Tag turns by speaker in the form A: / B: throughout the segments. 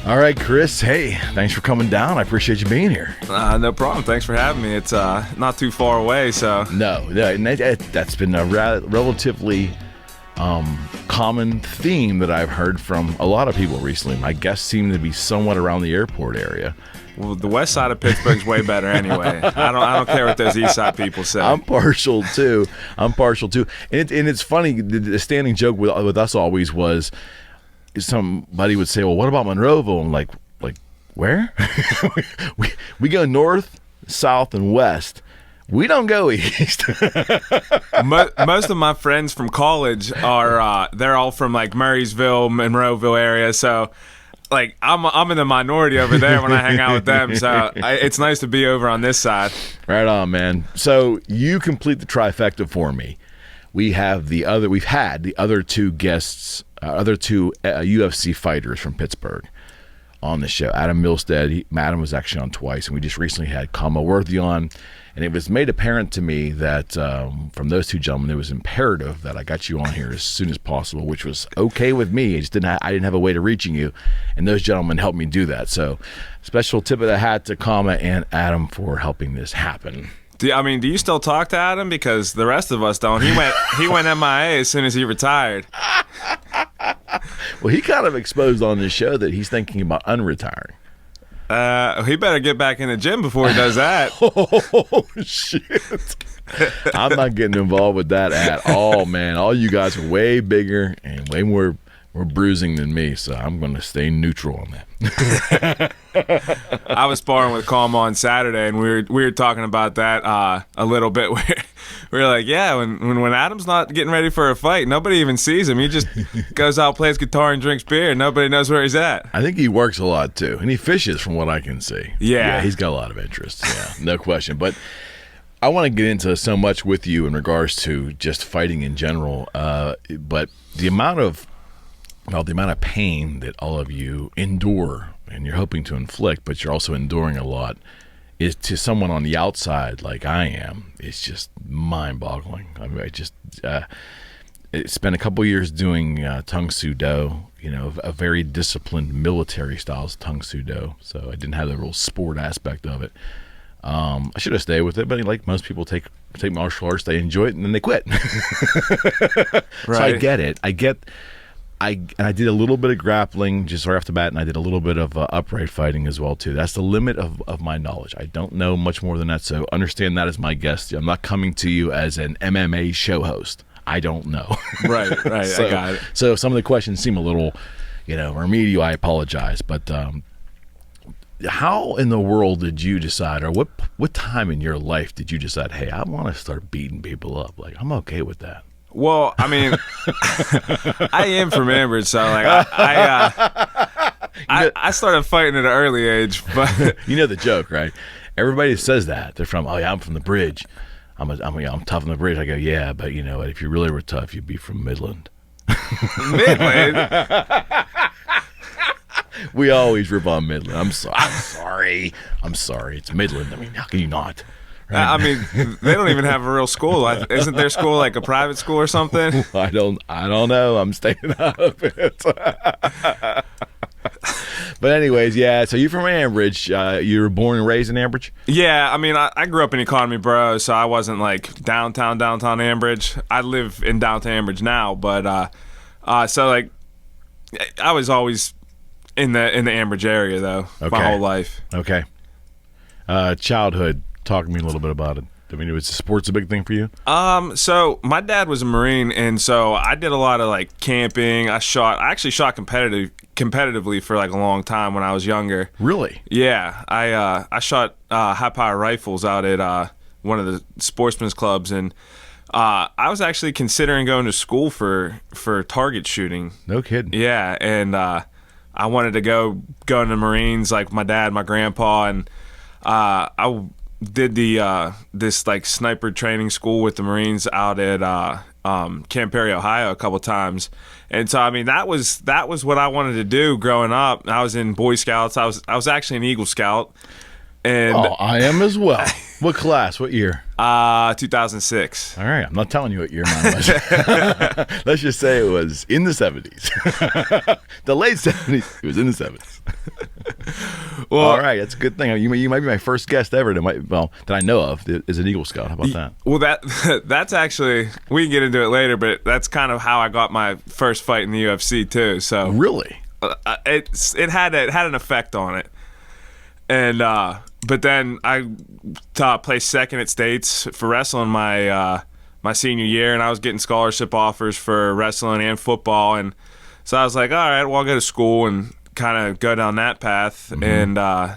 A: All right, Chris. Hey, thanks for coming down. I appreciate you being here.
B: No problem. Thanks for having me. It's not too far away, so.
A: No, that's been a relatively common theme that I've heard from a lot of people recently. My guests seem to be somewhat around the airport area.
B: Well, the west side of Pittsburgh's way better anyway. I don't care what those east side people say.
A: I'm partial too. And it's funny. The standing joke with us always was, somebody would say, "Well, what about Monroeville?" I'm like where? we go north, south, and west. We don't go east.
B: Most of my friends from college are they're all from like Murraysville, Monroeville area. So like I'm in the minority over there when I hang out with them. So it's nice to be over on this side.
A: Right on, man. So you complete the trifecta for me. We've had the other two guests, UFC fighters from Pittsburgh on the show. Adam Milstead, Adam was actually on twice, and we just recently had Kama Worthy on. And it was made apparent to me that from those two gentlemen, it was imperative that I got you on here as soon as possible, which was okay with me. I didn't have a way to reaching you, and those gentlemen helped me do that. So, special tip of the hat to Kama and Adam for helping this happen.
B: Do you still talk to Adam? Because the rest of us don't. He went MIA as soon as he retired.
A: Well, he kind of exposed on this show that he's thinking about unretiring.
B: He better get back in the gym before he does that.
A: Oh, shit. I'm not getting involved with that at all, man. All you guys are way bigger and way more bruising than me, so I'm going to stay neutral on that.
B: I was sparring with Calma on Saturday, and we were talking about that a little bit. We were like, yeah, when Adam's not getting ready for a fight, nobody even sees him. He just goes out, plays guitar, and drinks beer, and nobody knows where he's at.
A: I think he works a lot, too, and he fishes from what I can see.
B: Yeah.
A: He's got a lot of interest, no question. But I want to get into so much with you in regards to just fighting in general, but the amount of pain that all of you endure and you're hoping to inflict, but you're also enduring a lot, is to someone on the outside like I am, it's just mind-boggling. I mean, I spent a couple years doing Tung Soo Do, a very disciplined military styles Tung Soo Do, so I didn't have the real sport aspect of it. I should have stayed with it, but like most people take martial arts, they enjoy it and then they quit. Right. So I get it. I did a little bit of grappling just right off the bat, and I did a little bit of upright fighting as well, too. That's the limit of my knowledge. I don't know much more than that, so understand that as my guest. I'm not coming to you as an MMA show host. I don't know.
B: Right,
A: So,
B: I got it.
A: So some of the questions seem a little, remedial. I apologize. But how in the world did you decide, or what time in your life did you decide, hey, I want to start beating people up? Like, I'm okay with that.
B: Well, I mean, I am from Ambridge, so like I started fighting at an early age. But
A: you know the joke, right? Everybody says that they're from. Oh yeah, I'm from the bridge. I'm tough on the bridge. I go, yeah, but you know what? If you really were tough, you'd be from Midland.
B: Midland.
A: We always rip on Midland. I'm sorry. It's Midland. I mean, how can you not? Right.
B: I mean, they don't even have a real school. Isn't their school like a private school or something?
A: I don't know. I'm staying out of it. But anyways, yeah. So you're from Ambridge. You were born and raised in Ambridge?
B: Yeah. I mean, I grew up in Economy Borough, so I wasn't like downtown Ambridge. I live in downtown Ambridge now, but so like I was always in the Ambridge area though, my whole life.
A: Okay. Childhood. Talk to me a little bit about it. I mean, was sports a big thing for you?
B: So my dad was a Marine, and so I did a lot of like camping. I actually shot competitively for like a long time when I was younger.
A: Really?
B: Yeah. I shot high power rifles out at one of the sportsman's clubs, and I was actually considering going to school for target shooting.
A: No kidding.
B: Yeah, and I wanted to go into the Marines like my dad, my grandpa, and I did the this like sniper training school with the Marines out at Camp Perry, Ohio a couple times. And so I mean that was what I wanted to do growing up. I was in Boy Scouts. I was actually an Eagle Scout. And
A: I am as well. What class? What year?
B: 2006.
A: All right, I'm not telling you what year mine was. Let's just say it was in the 70s. The late 70s. It was in the 70s. Well, all right, that's a good thing. You might be my first guest ever that I know of is an Eagle Scout. How about that?
B: Well, that's actually, we can get into it later, but that's kind of how I got my first fight in the UFC too. So
A: really,
B: it had an effect on it, and but then I placed second at states for wrestling my senior year, and I was getting scholarship offers for wrestling and football, and so I was like, all right, well, I'll go to school and kind of go down that path. And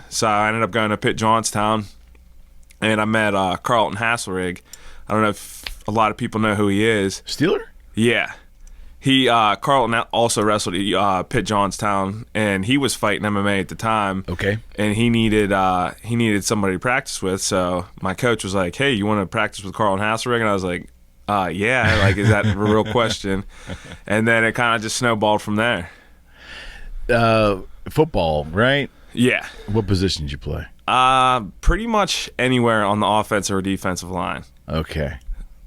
B: so I ended up going to Pitt Johnstown, and I met Carlton Hasselrig. I don't know if a lot of people know who he is.
A: Steeler?
B: Yeah. Carlton also wrestled at Pitt Johnstown, and he was fighting MMA at the time.
A: Okay.
B: And he needed somebody to practice with, so my coach was like, hey, you want to practice with Carlton Hasselrig? And I was like, yeah, like, is that a real question? And then it kind of just snowballed from there.
A: Football, right?
B: Yeah.
A: What position did you play?
B: Pretty much anywhere on the offensive or defensive line.
A: Okay.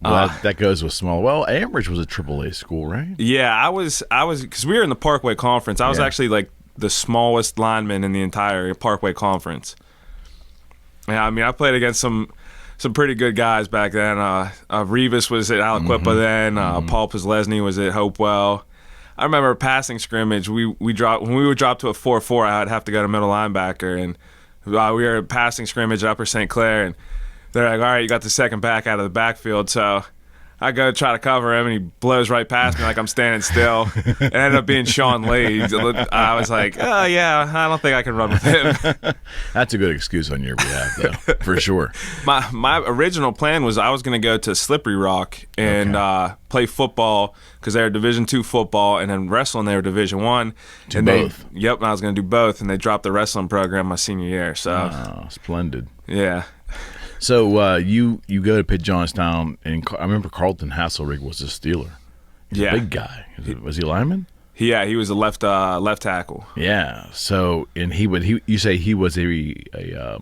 A: Well, that goes with small. Well, Ambridge was a AAA school, right?
B: Yeah, I was because we were in the Parkway Conference. I was actually like the smallest lineman in the entire Parkway Conference. Yeah, I mean, I played against some pretty good guys back then. Rivas was at Aliquippa then. Paul Pizlesny was at Hopewell. I remember a passing scrimmage. When we would drop to a 4-4, I'd have to go to middle linebacker, and we were at passing scrimmage at Upper St. Clair, and they're like, all right, you got the second back out of the backfield. So I go try to cover him, and he blows right past me like I'm standing still. It ended up being Sean Lee. I was like, oh, yeah, I don't think I can run with him.
A: That's a good excuse on your behalf, though, for sure.
B: My original plan was I was going to go to Slippery Rock and play football because they were Division II football, and then wrestling they were Division I.
A: And both.
B: Yep, I was going to do both, and they dropped the wrestling program my senior year. So,
A: splendid.
B: Yeah.
A: So you go to Pitt Johnstown, and I remember Carlton Hasselrig was a Steeler. He's a big guy. Was he a lineman?
B: Yeah, he was a left tackle.
A: Yeah. So, and you say he was a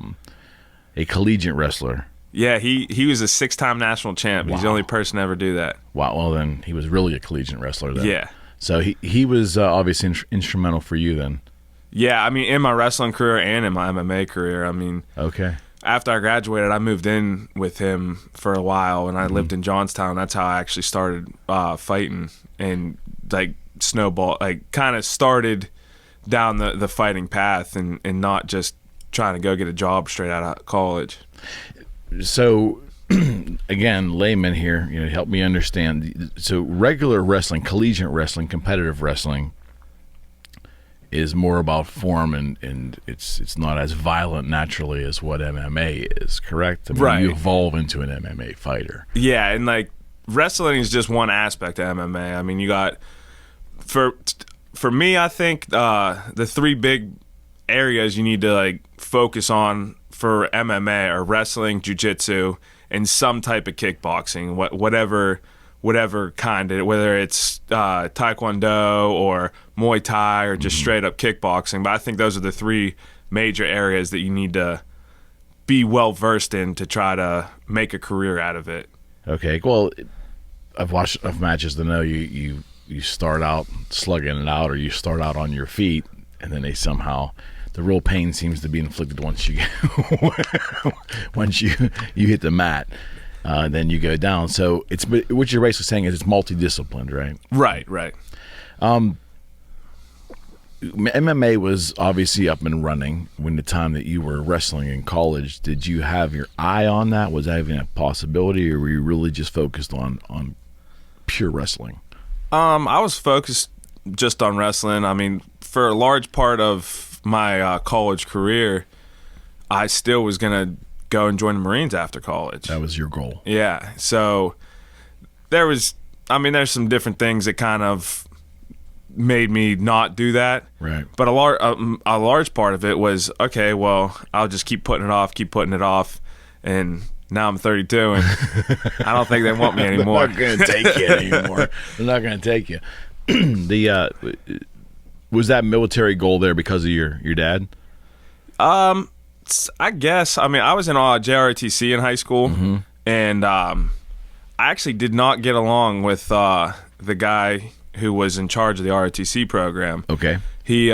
A: collegiate wrestler.
B: Yeah, he was a 6-time national champ. Wow. He's the only person to ever do that.
A: Wow. Well, then he was really a collegiate wrestler then.
B: Yeah.
A: So he was obviously instrumental for you then.
B: Yeah, I mean, in my wrestling career and in my MMA career. I mean,
A: okay.
B: After I graduated, I moved in with him for a while, and I lived in Johnstown. That's how I actually started fighting, and like snowball, like kind of started down the fighting path, and not just trying to go get a job straight out of college.
A: So, again, layman here, help me understand. So, regular wrestling, collegiate wrestling, competitive wrestling is more about form, and it's not as violent naturally as what MMA is, correct? I mean,
B: right.
A: You evolve into an MMA fighter.
B: Yeah, and like wrestling is just one aspect of MMA. I mean, you got for me, I think the three big areas you need to like focus on for MMA are wrestling, jiu-jitsu, and some type of kickboxing, whatever kind of, whether it's taekwondo or Muay Thai or just straight up kickboxing. But I think those are the three major areas that you need to be well versed in to try to make a career out of it.
A: Okay, well, I've watched enough matches to know you start out slugging it out, or you start out on your feet, and then the real pain seems to be inflicted once you hit the mat. Then you go down. So what you're basically saying is it's multidisciplined, right?
B: Right.
A: MMA was obviously up and running when the time that you were wrestling in college. Did you have your eye on that? Was that even a possibility, or were you really just focused on pure wrestling?
B: I was focused just on wrestling. I mean, for a large part of my college career, I still was going to go and join the Marines after college.
A: That was your goal.
B: Yeah. So there's some different things that kind of made me not do that.
A: Right.
B: But a large part of it was, okay, well, I'll just keep putting it off. And now I'm 32, and I don't think they want me anymore.
A: They're not going to take you anymore. They're not going to take you. Was that military goal there because of your dad?
B: I guess. I mean, I was in JROTC in high school, and I actually did not get along with the guy who was in charge of the ROTC program.
A: Okay.
B: He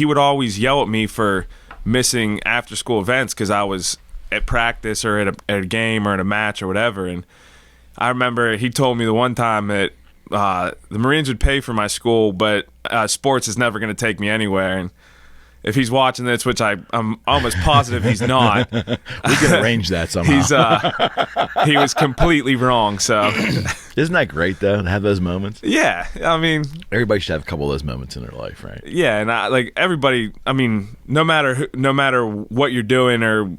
B: would always yell at me for missing after-school events because I was at practice or at a game or at a match or whatever. And I remember he told me the one time that the Marines would pay for my school, but sports is never going to take me anywhere. And if he's watching this, which I'm almost positive he's not,
A: we can arrange that somehow.
B: He was completely wrong. So,
A: isn't that great though to have those moments?
B: Yeah, I mean,
A: everybody should have a couple of those moments in their life, right?
B: Yeah, and everybody. I mean, no matter what you're doing or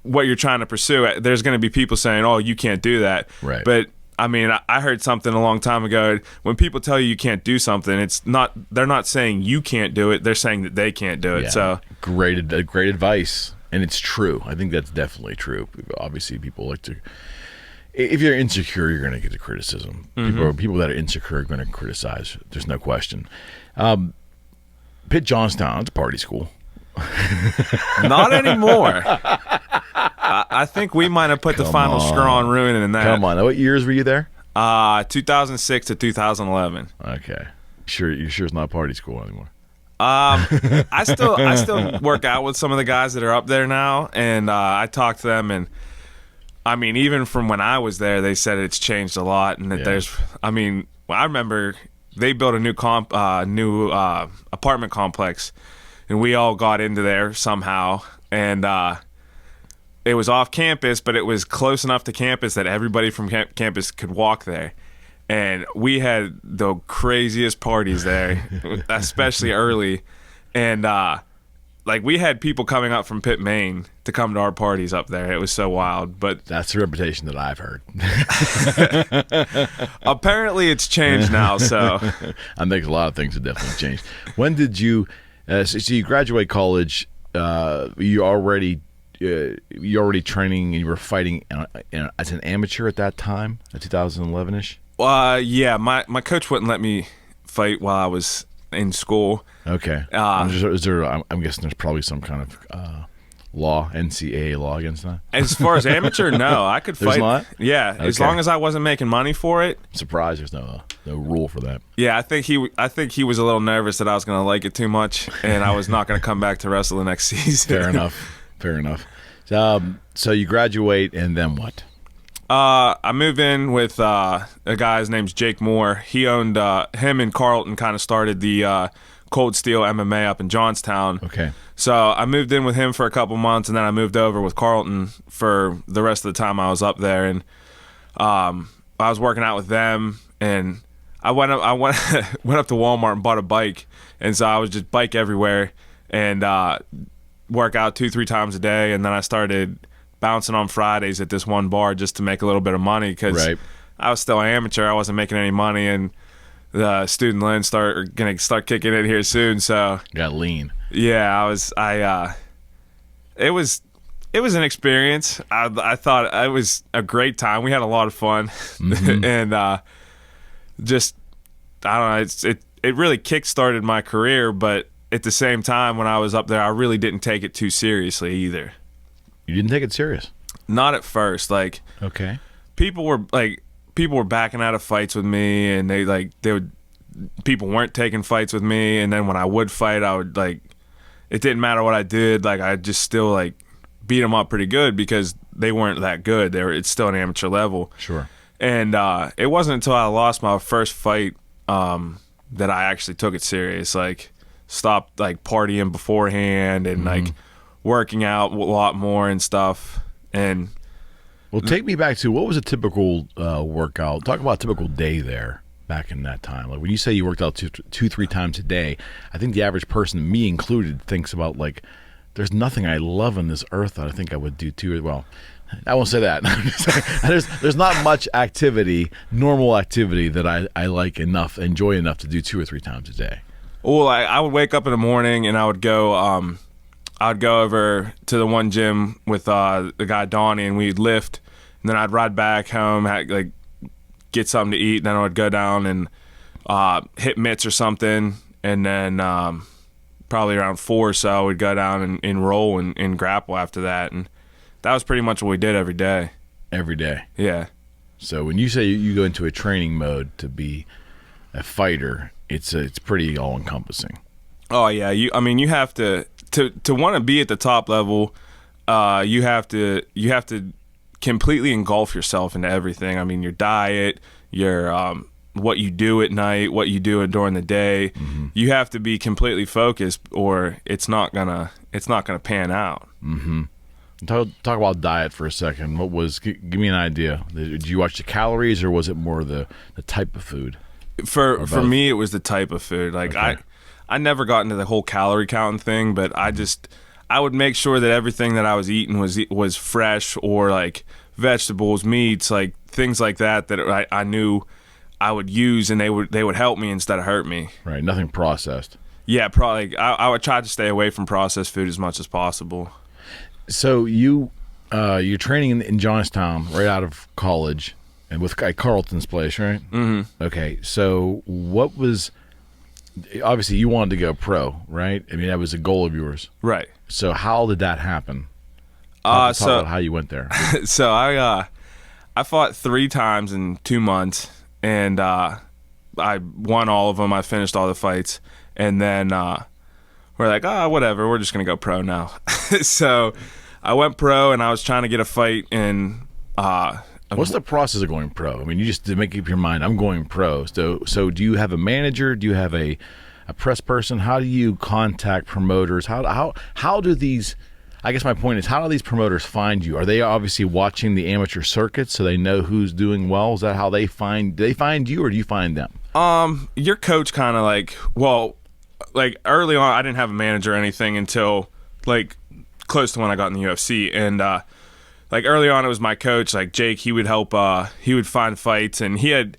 B: what you're trying to pursue, there's going to be people saying, "Oh, you can't do that."
A: Right.
B: But I mean, I heard something a long time ago. When people tell you can't do something, they're not saying you can't do it. They're saying that they can't do it.
A: Yeah.
B: So
A: great advice, and it's true. I think that's definitely true. Obviously, people like to. If you're insecure, you're going to get the criticism. People that are insecure are going to criticize. There's no question. Pitt Johnstown, it's a party school.
B: Not anymore. I think we might have put the final straw on ruining that.
A: Come on. What years were you there?
B: 2006 to 2011.
A: Okay. You sure it's not party school anymore?
B: I still work out with some of the guys that are up there now, and I talk to them, and I mean, even from when I was there, they said it's changed a lot, and that there's. I mean, I remember they built a new apartment complex, and we all got into there somehow, and it was off campus, but it was close enough to campus that everybody from campus could walk there. And we had the craziest parties there, especially early. And we had people coming up from Pitt, Maine to come to our parties up there. It was so wild. But
A: that's the reputation that I've heard.
B: Apparently it's changed now. So
A: I think a lot of things have definitely changed. When did you so you graduate college, you already training and you were fighting as an amateur at that time, 2011-ish?
B: Yeah, my coach wouldn't let me fight while I was in school.
A: Okay. I'm guessing there's probably some kind of NCAA law against that.
B: As far as amateur, no, I could fight.
A: There's not?
B: Yeah, okay. As long as I wasn't making money for it.
A: I'm surprised there's no rule for that.
B: Yeah, I think he was a little nervous that I was going to like it too much, and I was not going to come back to wrestle the next season.
A: Fair enough. So you graduate, and then what?
B: I move in with a guy. His name's Jake Moore. He owned him and Carlton kind of started the Cold Steel MMA up in Johnstown.
A: Okay.
B: So I moved in with him for a couple months, and then I moved over with Carlton for the rest of the time I was up there. And I was working out with them, and I went up to Walmart and bought a bike, and so I was just bike everywhere and work out 2-3 times a day, and then I started bouncing on Fridays at this one bar just to make a little bit of money because I was still an amateur. I wasn't making any money, and the student loans are gonna start kicking in here soon. So
A: got lean.
B: Yeah, it was an experience. I thought it was a great time. We had a lot of fun, and just I don't know. It really kick-started my career, but at the same time, when I was up there, I really didn't take it too seriously either.
A: You didn't take it serious?
B: Not at first.
A: Okay.
B: People were backing out of fights with me, and people weren't taking fights with me, and then when I would fight, I would it didn't matter what I did, I just still beat them up pretty good because they weren't that good. It's still an amateur level.
A: Sure.
B: And it wasn't until I lost my first fight that I actually took it serious. Stopped partying beforehand and working out a lot more and stuff. And
A: well, take me back to what was a typical workout. Talk about a typical day there back in that time. When you say you worked out 2-3 times a day, I think the average person, me included, thinks about there's nothing I love on this earth that I think I would do too. Well, I won't say that. There's not much activity, normal activity that I enjoy enough to do 2 or 3 times a day.
B: Well, I would wake up in the morning and I would go over to the one gym with the guy Donnie, and we'd lift, and then I'd ride back home, get something to eat, and then I would go down and hit mitts or something, and then probably around 4 or so, we'd go down and roll and grapple after that. And that was pretty much what we did every day.
A: Every day.
B: Yeah.
A: So when you say you go into a training mode to be a fighter, it's pretty all encompassing.
B: Oh yeah, you have to want to be at the top level. You have to completely engulf yourself into everything. I mean, your diet, your what you do at night, what you do during the day. Mm-hmm. You have to be completely focused, or it's not gonna pan out.
A: Mm-hmm. Talk about diet for a second. Give me an idea. Did you watch the calories, or was it more the type of food?
B: For me, it was the type of food. Like, okay. I never got into the whole calorie counting thing, but I would make sure that everything that I was eating was fresh, or like vegetables, meats, like things like that I knew I would use, and they would help me instead of hurt me.
A: Right, nothing processed.
B: Yeah, probably. I would try to stay away from processed food as much as possible.
A: So you're training in Johnstown right out of college, and with Carlton's place, right?
B: Mm-hmm.
A: Okay, so what was... Obviously, you wanted to go pro, right? I mean, that was a goal of yours.
B: Right.
A: So how did that happen? Talk about how you went there.
B: So I fought 3 times in 2 months, and I won all of them. I finished all the fights, and then we're like, whatever, we're just going to go pro now. So I went pro, and I was trying to get a fight in...
A: What's the process of going pro? I mean, you just to make up your mind, I'm going pro. So do you have a manager? Do you have a press person? How do you contact promoters? How do these... I guess my point is, how do these promoters find you? Are they obviously watching the amateur circuit so they know who's doing well? Is that how they find... Do they find you, or do you find them?
B: Your coach kind of like early on, I didn't have a manager or anything until like close to when I got in the UFC, and like early on, it was my coach, like Jake. He would help. He would find fights, and he had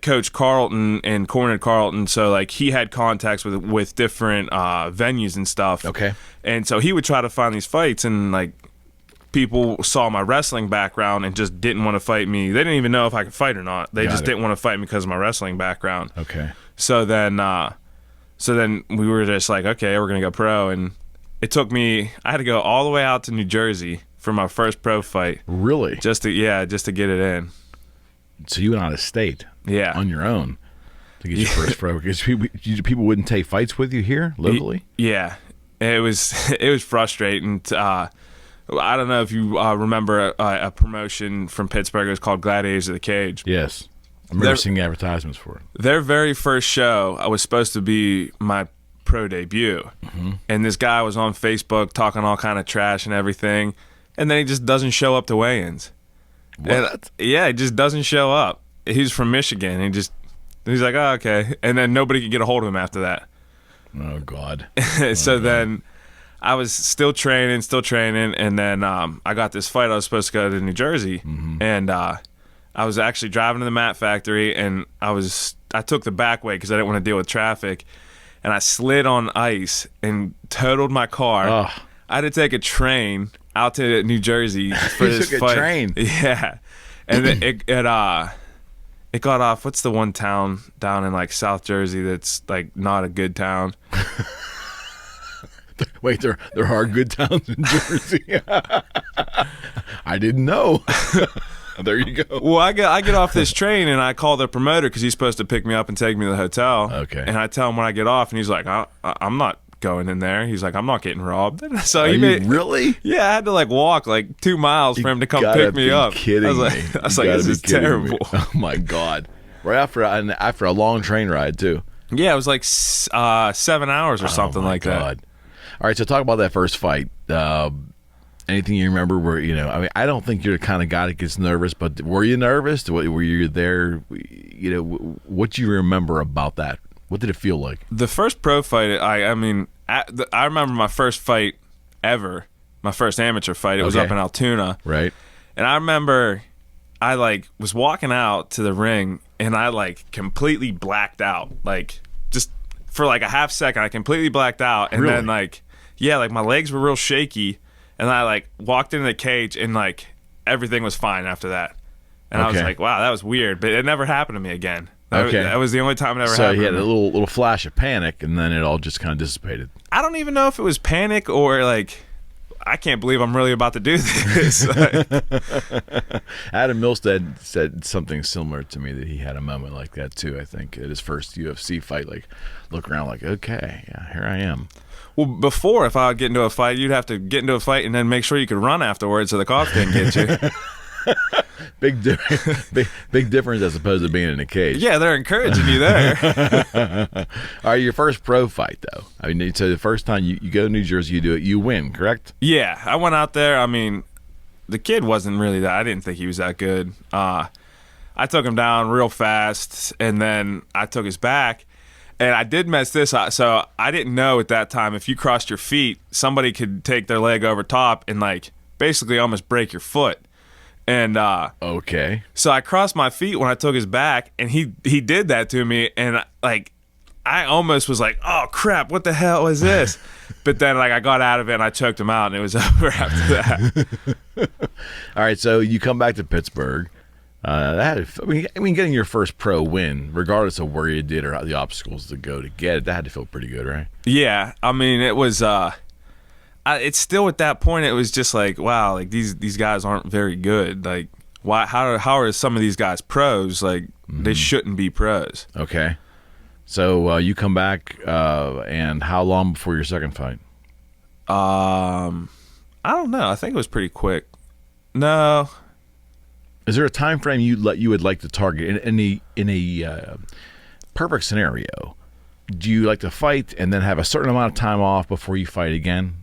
B: coached Carlton and cornered Carlton, so like he had contacts with different venues and stuff.
A: Okay.
B: And so he would try to find these fights, and like people saw my wrestling background and just didn't want to fight me. They didn't even know if I could fight or not. They didn't want to fight me because of my wrestling background.
A: Okay.
B: So then we were just like, okay, we're gonna go pro, and it took me. I had to go all the way out to New Jersey for my first pro fight.
A: Really?
B: Just to get it in.
A: So you went out of state.
B: Yeah.
A: On your own to get your first pro. Because people wouldn't take fights with you here locally.
B: Yeah, it was frustrating. I don't know if you remember a promotion from Pittsburgh. It was called Gladiators of the Cage.
A: Yes, I remember seeing advertisements for it.
B: Their very first show, I was supposed to be my pro debut, and this guy was on Facebook talking all kind of trash and everything. And then he just doesn't show up to weigh-ins.
A: What?
B: He just doesn't show up. He's from Michigan. He's like, oh, okay. And then nobody could get a hold of him after that.
A: Oh, God.
B: Then I was still training, and then I got this fight. I was supposed to go to New Jersey, and I was actually driving to the mat factory, and I took the back way because I didn't want to deal with traffic, and I slid on ice and totaled my car.
A: Oh.
B: I had to take a train out to New Jersey for this
A: took
B: fight.
A: A train.
B: Yeah, and then it got off. What's the one town down in like South Jersey that's like not a good town?
A: Wait, there are good towns in Jersey. I didn't know. There you go.
B: Well, I get off this train, and I call the promoter because he's supposed to pick me up and take me to the hotel.
A: Okay.
B: And I tell him when I get off, and he's like, I'm not going in there. He's like, I'm not getting robbed. So
A: really?
B: Yeah, I had to like walk like 2 miles for him to come pick me up.
A: Kidding me.
B: I was like, this is terrible.
A: Oh my God. Right after a long train ride too.
B: Yeah, it was like 7 hours or something like that.
A: All right, so talk about that first fight. Anything you remember where, I mean, I don't think you're the kind of guy that gets nervous, but were you nervous? Were you there? What do you remember about that? What did it feel like?
B: The first pro fight, I remember my first fight ever, my first amateur fight. It was up in Altoona.
A: Right.
B: And I remember I like was walking out to the ring, and I like completely blacked out. Like just for like a half second, I completely blacked out. And then like my legs were real shaky, and I like walked into the cage, and like everything was fine after that. And I was like, wow, that was weird. But it never happened to me again. That was the only time it ever
A: so
B: happened.
A: So you had a little flash of panic, and then it all just kind of dissipated.
B: I don't even know if it was panic or like, I can't believe I'm really about to do this.
A: Adam Milstead said something similar to me, that he had a moment like that too, I think, at his first UFC fight. Like, look around like, okay, yeah, here I am.
B: Well, before, if I would get into a fight, you'd have to get into a fight and then make sure you could run afterwards so the cops didn't get you.
A: Big difference as opposed to being in a cage.
B: Yeah, they're encouraging you there.
A: All right, your first pro fight, though. I mean, so the first time you go to New Jersey, you do it, you win, correct?
B: Yeah, I went out there. I mean, the kid wasn't really that. I didn't think he was that good. I took him down real fast, and then I took his back. And I did mess this up. So I didn't know at that time, if you crossed your feet, somebody could take their leg over top and, like, basically almost break your foot. And
A: okay.
B: So I crossed my feet when I took his back, and he did that to me, and like I almost was like, oh crap, what the hell is this? But then like I got out of it and I choked him out, and it was over after that.
A: All right, so you come back to Pittsburgh. I mean, getting your first pro win, regardless of where you did or the obstacles to go to get it, that had to feel pretty good, right?
B: Yeah, I mean, it was. It's still at that point. It was just like, wow, like these guys aren't very good. Like, why? How are some of these guys pros? Like, they shouldn't be pros.
A: Okay, so you come back, and how long before your second fight?
B: I don't know. I think it was pretty quick. No.
A: Is there a time frame you would like to target in a perfect scenario? Do you like to fight and then have a certain amount of time off before you fight again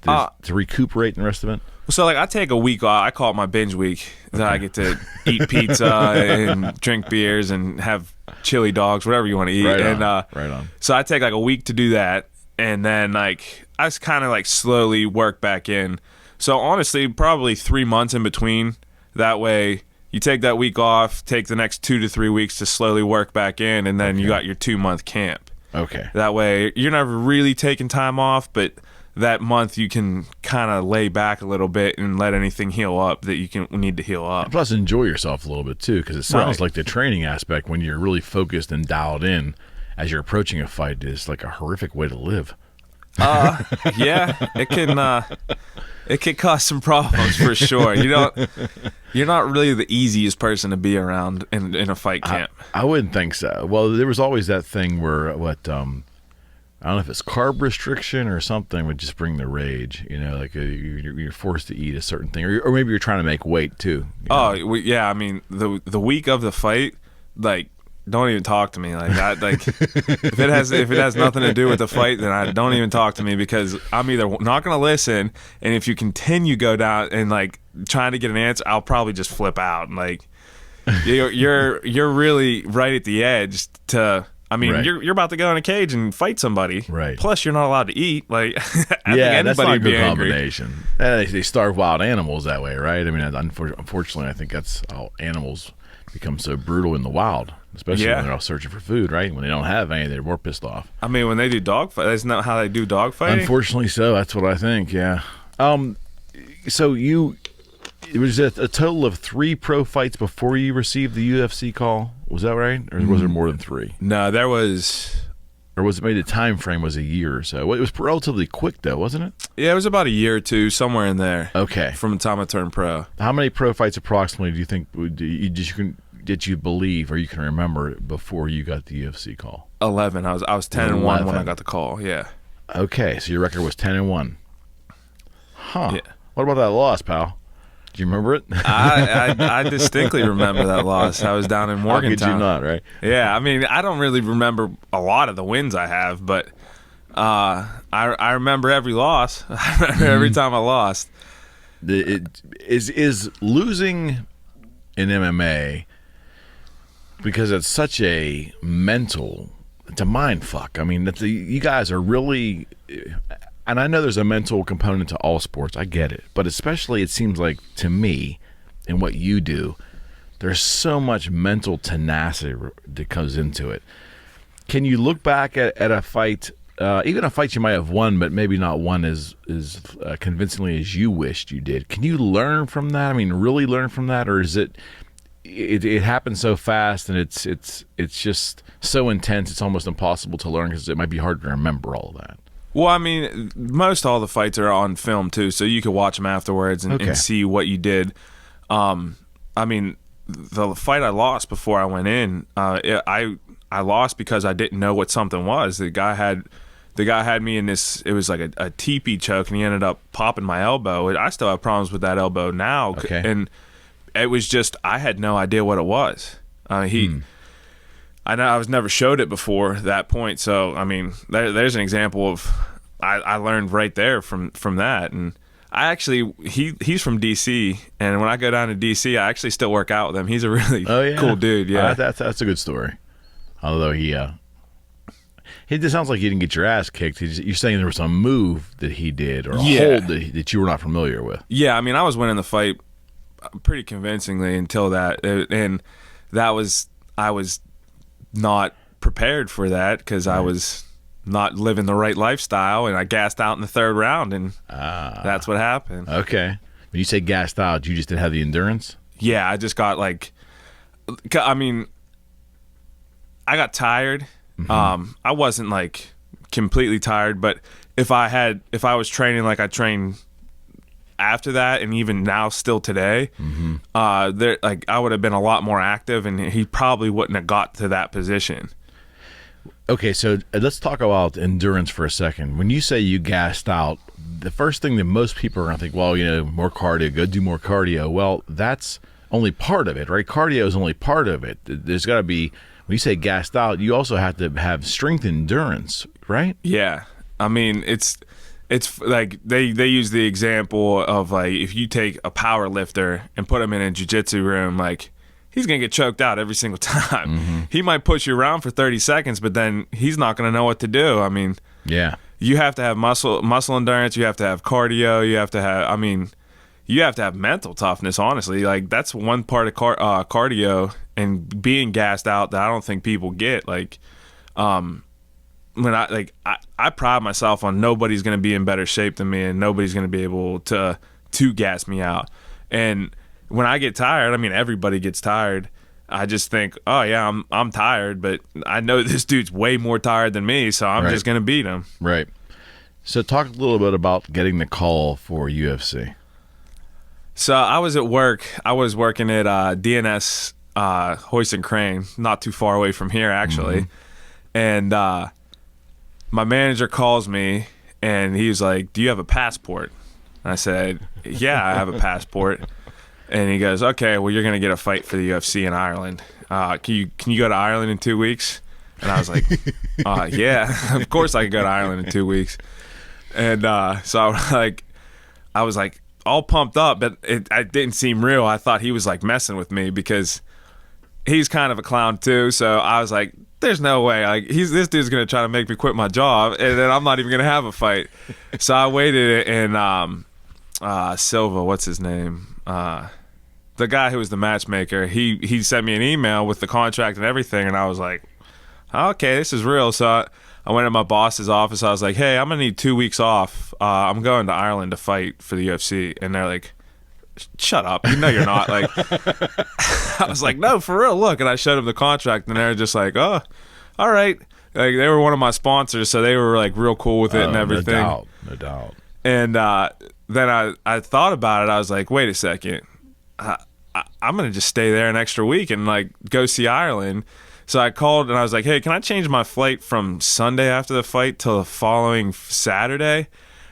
A: to recuperate and the rest of it?
B: So like I take a week off. I call it my binge week. Then I get to eat pizza and drink beers and have chili dogs, whatever you want to eat.
A: Right
B: on. So I take like a week to do that, and then like I just kind of like slowly work back in. So honestly, probably 3 months in between. That way. You take that week off, take the next 2 to 3 weeks to slowly work back in, and then you got your 2-month camp.
A: Okay.
B: That way, you're never really taking time off, but that month you can kind of lay back a little bit and let anything heal up that you need to heal up.
A: Plus, enjoy yourself a little bit, too, because it sounds like the training aspect, when you're really focused and dialed in as you're approaching a fight, is like a horrific way to live.
B: Yeah, it can cause some problems for sure. You're not really the easiest person to be around in a fight camp.
A: I wouldn't think so. Well, there was always that thing where I don't know if it's carb restriction or something would just bring the rage. You know, like you're forced to eat a certain thing, or maybe you're trying to make weight too.
B: Yeah. I mean, the week of the fight, like. Don't even talk to me like that. Like if it has nothing to do with the fight, then don't even talk to me, because I'm either not going to listen, and if you continue go down and like trying to get an answer, I'll probably just flip out. And like you're really right at the edge to. I mean,
A: right.
B: You're about to go in a cage and fight somebody.
A: Right.
B: Plus, you're not allowed to eat. Like,
A: that's not a good
B: angry.
A: combination. They starve wild animals that way, right? I mean, unfortunately, I think that's how animals become so brutal in the wild, especially when they're all searching for food, right? When they don't have any, they're more pissed off.
B: I mean, when they do dog fight, that's not how they do dog fighting?
A: Unfortunately so. That's what I think, yeah. So it was a total of 3 pro fights before you received the UFC call. Was that right? Or was there more than 3?
B: No, there was...
A: Or was it maybe the time frame was a year or so? It was relatively quick, though, wasn't it?
B: Yeah, it was about a year or two, somewhere in there.
A: Okay.
B: From the time I turned pro.
A: How many pro fights approximately do you think did you believe or you can remember before you got the UFC call?
B: 11. I was 10-1 when I got the call. Yeah.
A: Okay, so your record was 10-1. Huh.
B: Yeah.
A: What about that loss, pal? Do you remember it?
B: I distinctly remember that loss. I was down in Morgantown.
A: How could you not, right?
B: Yeah, I mean, I don't really remember a lot of the wins I have, but I remember every loss. I remember every time I lost.
A: Is losing in MMA, because it's such a it's a mind fuck. I mean, you guys are really... And I know there's a mental component to all sports. I get it. But especially it seems like to me and what you do, there's so much mental tenacity that comes into it. Can you look back at a fight, even a fight you might have won, but maybe not won as convincingly as you wished you did? Can you learn from that? I mean, really learn from that? Or is it it happens so fast, and it's just so intense. It's almost impossible to learn because it might be hard to remember all of that.
B: Well, I mean, most all the fights are on film too, so you could watch them afterwards and see what you did. I mean, the fight I lost before I went in, I lost because I didn't know what something was. The guy had me in this. It was like a teepee choke, and he ended up popping my elbow. I still have problems with that elbow now, and it was just I had no idea what it was. I know I was never showed it before that point, so I mean, there's an example of I learned right there from that. And I actually he's from DC, and when I go down to DC, I actually still work out with him. He's a really cool dude. Yeah,
A: that's a good story. Although he just sounds like he didn't get your ass kicked. You're saying there was some move that he did or a hold that you were not familiar with.
B: Yeah, I mean, I was winning the fight pretty convincingly until that, and that was I was not prepared for that because I was not living the right lifestyle, and I gassed out in the third round, and that's what happened.
A: Okay. When you say gassed out, you just didn't have the endurance?
B: Yeah, I just got I mean, I got tired. I wasn't like completely tired, but if I was training like I trained after that, and even now still today, I would have been a lot more active, and he probably wouldn't have got to that position.
A: Okay, so let's talk about endurance for a second. When you say you gassed out, the first thing that most people are going to think, well, more cardio, go do more cardio. Well, that's only part of it, right? Cardio is only part of it. There's got to be, when you say gassed out, you also have to have strength endurance, right?
B: Yeah. I mean, it's like they use the example of like if you take a power lifter and put him in a jiu-jitsu room, like he's going to get choked out every single time. He might push you around for 30 seconds, but then he's not going to know what to do. I mean, you have to have muscle endurance, you have to have cardio, you have to have mental toughness, honestly. Like that's one part of cardio and being gassed out that I don't think people get. Like when I pride myself on nobody's going to be in better shape than me, and nobody's going to be able to gas me out. And when I get tired, I mean, everybody gets tired. I just think, oh yeah, I'm tired, but I know this dude's way more tired than me, so I'm just going to beat him.
A: Right. So talk a little bit about getting the call for UFC.
B: So I was at work. I was working at DNS Hoist and Crane, not too far away from here, actually. And my manager calls me, and he was like, do you have a passport? And I said, yeah, I have a passport. And he goes, okay, well, you're going to get a fight for the UFC in Ireland. Can you go to Ireland in 2 weeks? And I was like, yeah, of course I can go to Ireland in 2 weeks. And so I was like all pumped up, but it didn't seem real. I thought he was like messing with me because he's kind of a clown too. So I was like, there's no way. Like this dude's going to try to make me quit my job, and then I'm not even going to have a fight. So I waited, and Silva, what's his name? The guy who was the matchmaker, he sent me an email with the contract and everything, and I was like, okay, this is real. So I went to my boss's office. I was like, hey, I'm gonna need 2 weeks off. I'm going to Ireland to fight for the UFC. And they're like, shut up, you know you're not. Like I was like, no, for real, look. And I showed them the contract, and they're just like, oh, all right. Like they were one of my sponsors, so they were like real cool with it and everything.
A: No doubt.
B: And then I thought about it. I was like, wait a second. I'm going to just stay there an extra week and like go see Ireland. So I called and I was like, hey, can I change my flight from Sunday after the fight till the following Saturday?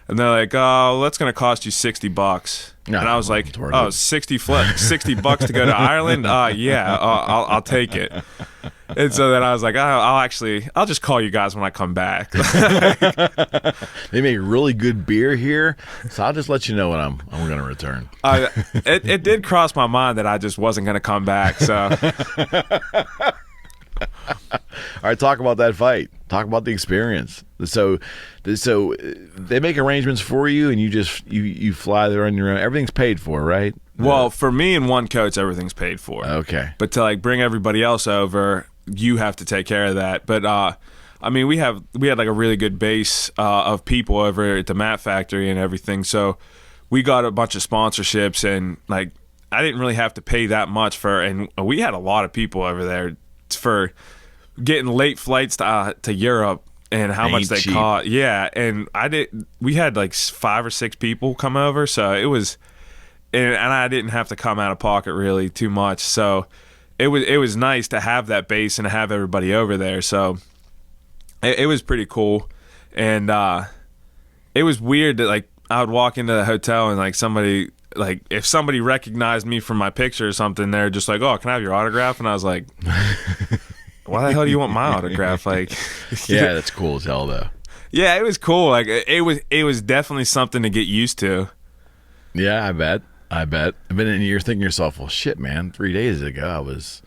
B: And they're like, oh, that's going to cost you $60. And I was like, oh, $60 to go to Ireland? Yeah, I'll take it. And so then I was like, I'll just call you guys when I come back.
A: They make really good beer here, so I'll just let you know when I'm going to return.
B: It did cross my mind that I just wasn't going to come back. So,
A: all right, talk about that fight. Talk about the experience. So they make arrangements for you, and you fly there on your own. Everything's paid for, right?
B: Well, for me and one coach, everything's paid for.
A: Okay.
B: But to like bring everybody else over, you have to take care of that. But I mean, we had like a really good base of people over at the Mat Factory and everything. So we got a bunch of sponsorships, and like I didn't really have to pay that much for, and we had a lot of people over there for getting late flights to Europe and how much they cost. Yeah, and we had like 5 or 6 people come over, so it was, and I didn't have to come out of pocket really too much. So it was nice to have that base and to have everybody over there. So it was pretty cool, and it was weird that like I would walk into the hotel and like somebody, like if somebody recognized me from my picture or something, they're just like, "Oh, can I have your autograph?" And I was like, "Why the hell do you want my autograph?" Like,
A: yeah, that's cool as hell though.
B: Yeah, it was cool. Like it was definitely something to get used to.
A: Yeah, I bet. But then you're thinking to yourself, well, shit, man. 3 days ago, I was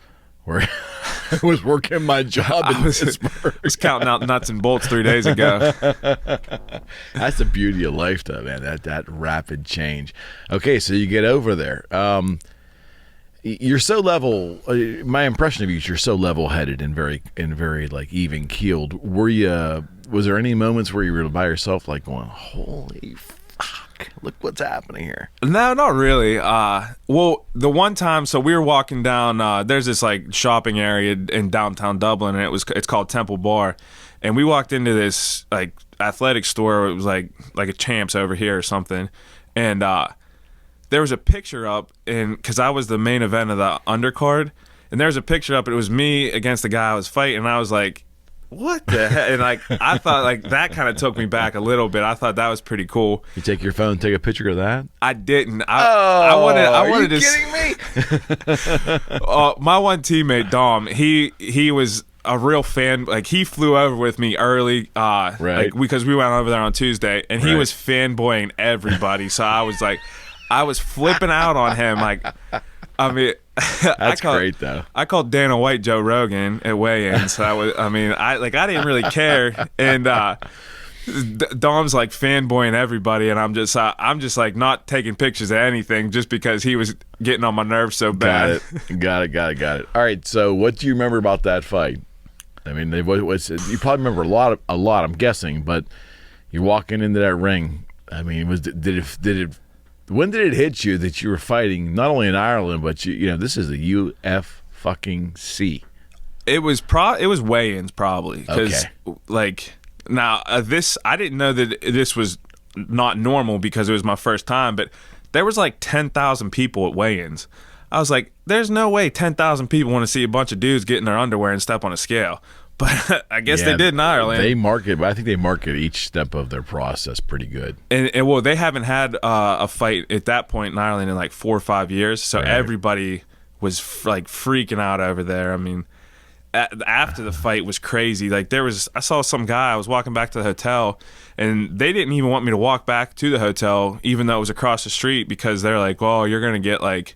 A: working my job in Pittsburgh.
B: I was counting out nuts and bolts 3 days ago.
A: That's the beauty of life, though, man. That rapid change. Okay, so you get over there. You're so level. My impression of you is you're so level-headed and very like even keeled. Was there any moments where you were by yourself, like going, "Holy fuck, look what's happening here"?
B: No, not really. Well, the one time, so we were walking down. There's this like shopping area in downtown Dublin, and it's called Temple Bar, and we walked into this like athletic store. It was like a Champs over here or something, and there was a picture up, and because I was the main event of the undercard, and there was a picture up. And it was me against the guy I was fighting, and I was like, what the heck? And like I thought like that kind of took me back a little bit. I thought that was pretty cool.
A: You take your phone and take a picture of that?
B: I didn't. I wanted
A: are you
B: to.
A: Kidding me?
B: My one teammate Dom, he was a real fan. Like he flew over with me early,
A: right?
B: Like, because we went over there on Tuesday, and he
A: right.
B: was fanboying everybody. So I was like, I was flipping out on him. Like, I mean.
A: That's great though.
B: I called Dana White Joe Rogan at weigh-ins. I didn't really care, and Dom's like fanboying everybody, and I'm just like not taking pictures of anything just because he was getting on my nerves so bad.
A: Got it. All right, so what do you remember about that fight? I mean, you probably remember a lot. I'm guessing, but you're walking into that ring. I mean, when did it hit you that you were fighting not only in Ireland, but you know this is the UFC?
B: It was weigh-ins probably because like now this I didn't know that this was not normal because it was my first time, but there was like 10,000 people at weigh-ins. I was like, there's no way 10,000 people want to see a bunch of dudes get in their underwear and step on a scale. But I guess they did in Ireland.
A: I think they market each step of their process pretty good.
B: And well, they haven't had a fight at that point in Ireland in like 4 or 5 years, so
A: right.
B: Everybody was like freaking out over there. I mean, after the fight was crazy. Like I saw some guy. I was walking back to the hotel, and they didn't even want me to walk back to the hotel, even though it was across the street, because they're like, "Well, you're gonna get like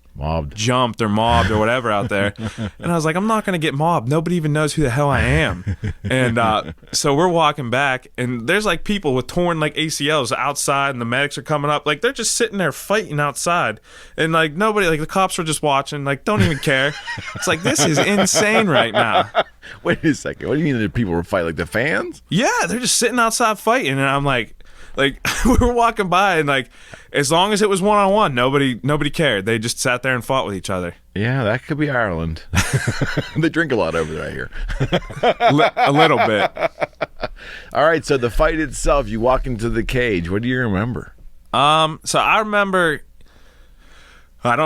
B: jumped or mobbed or whatever out there." And I was like, "I'm not gonna get mobbed. Nobody even knows who the hell I am." And so we're walking back, and there's like people with torn like ACLs outside, and the medics are coming up. Like they're just sitting there fighting outside, and like nobody, like the cops are just watching, like don't even care. It's like this is insane right now.
A: Wait a second. What do you mean that people were fighting? Like the fans?
B: Yeah, they're just sitting outside fighting, and I'm like we were walking by, and like as long as it was one-on-one, nobody cared. They just sat there and fought with each other.
A: Yeah, that could be Ireland. They drink a lot over there, I hear.
B: A little bit.
A: All right, so the fight itself, you walk into the cage. What do you remember?
B: So I don't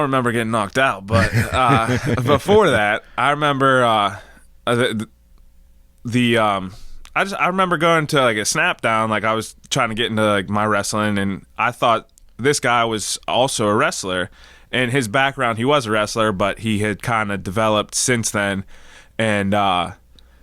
B: remember getting knocked out, but before that, I remember I remember going to like a snap down. Like I was trying to get into like my wrestling, and I thought this guy was also a wrestler. And his background, he was a wrestler, but he had kind of developed since then, and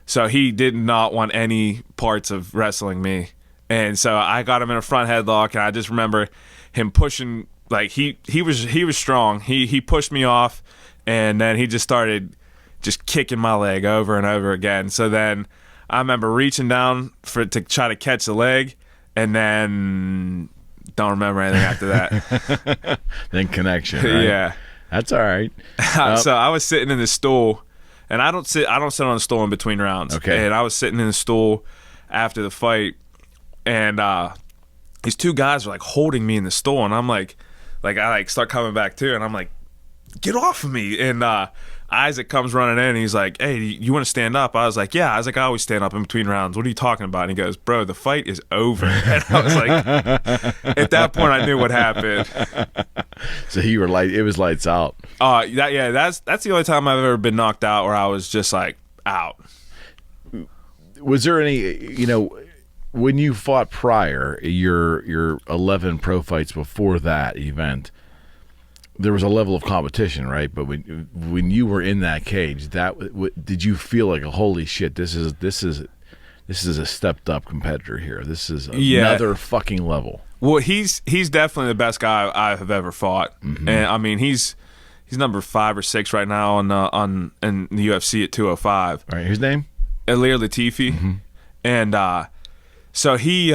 B: so he did not want any parts of wrestling me. And so I got him in a front headlock, and I just remember him pushing. Like he was strong. He pushed me off, and then he just started just kicking my leg over and over again. So then I remember reaching down to try to catch the leg, and then don't remember anything after that.
A: Then connection, right?
B: Yeah,
A: that's all right.
B: So I was sitting in the stool, and I don't sit on the stool in between rounds.
A: Okay.
B: And I was sitting in the stool after the fight, and these two guys were like holding me in the stool, and I'm like I like start coming back too, and I'm like, get off of me. And Isaac comes running in and he's like, hey, you want to stand up? I was like, yeah. I was like, I always stand up in between rounds. What are you talking about? And he goes, bro, the fight is over. And I was like, at that point I knew what happened.
A: So you were it was lights out.
B: That's the only time I've ever been knocked out where I was just like out.
A: Was there any, when you fought prior, your 11 pro fights before that event, there was a level of competition, right? But when you were in that cage, did you feel like, holy shit, this is a stepped up competitor here. This is another fucking level.
B: Well, he's definitely the best guy I have ever fought, and I mean he's number 5 or 6 right now in the UFC at 205.
A: All right, his name?
B: Ilir Latifi, and so he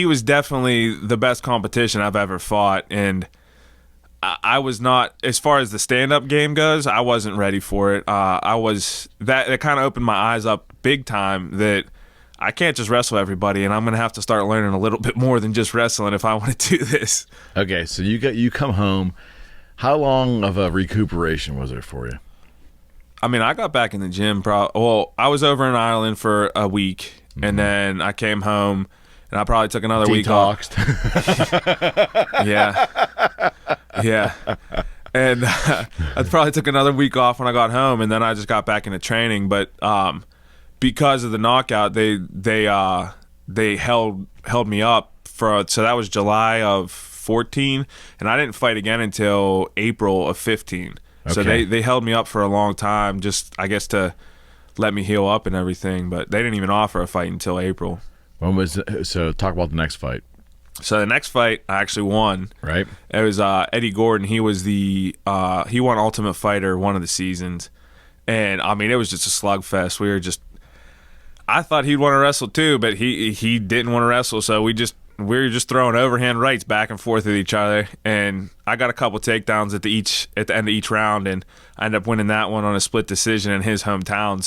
B: was definitely the best competition I've ever fought, and I was not, as far as the stand-up game goes, I wasn't ready for it. It kind of opened my eyes up big time that I can't just wrestle everybody, and I'm going to have to start learning a little bit more than just wrestling if I want to do this.
A: Okay, so you come home. How long of a recuperation was it for you?
B: I mean, I got back in the gym. I was over in Ireland for a week, and then I came home, and I probably took another week off. Yeah. And I probably took another week off when I got home, and then I just got back into training. But because of the knockout, they held me up so that was July of 14, and I didn't fight again until April of 15. Okay. So they held me up for a long time, just I guess to let me heal up and everything. But they didn't even offer a fight until April.
A: So talk about the next fight.
B: So the next fight I actually won. Right. It was Eddie Gordon. He was he won Ultimate Fighter one of the seasons, and I mean it was just a slugfest. I thought he'd want to wrestle too, but he didn't want to wrestle. So we were just throwing overhand rights back and forth at each other, and I got a couple takedowns at the end of each round, and I ended up winning that one on a split decision in his hometown.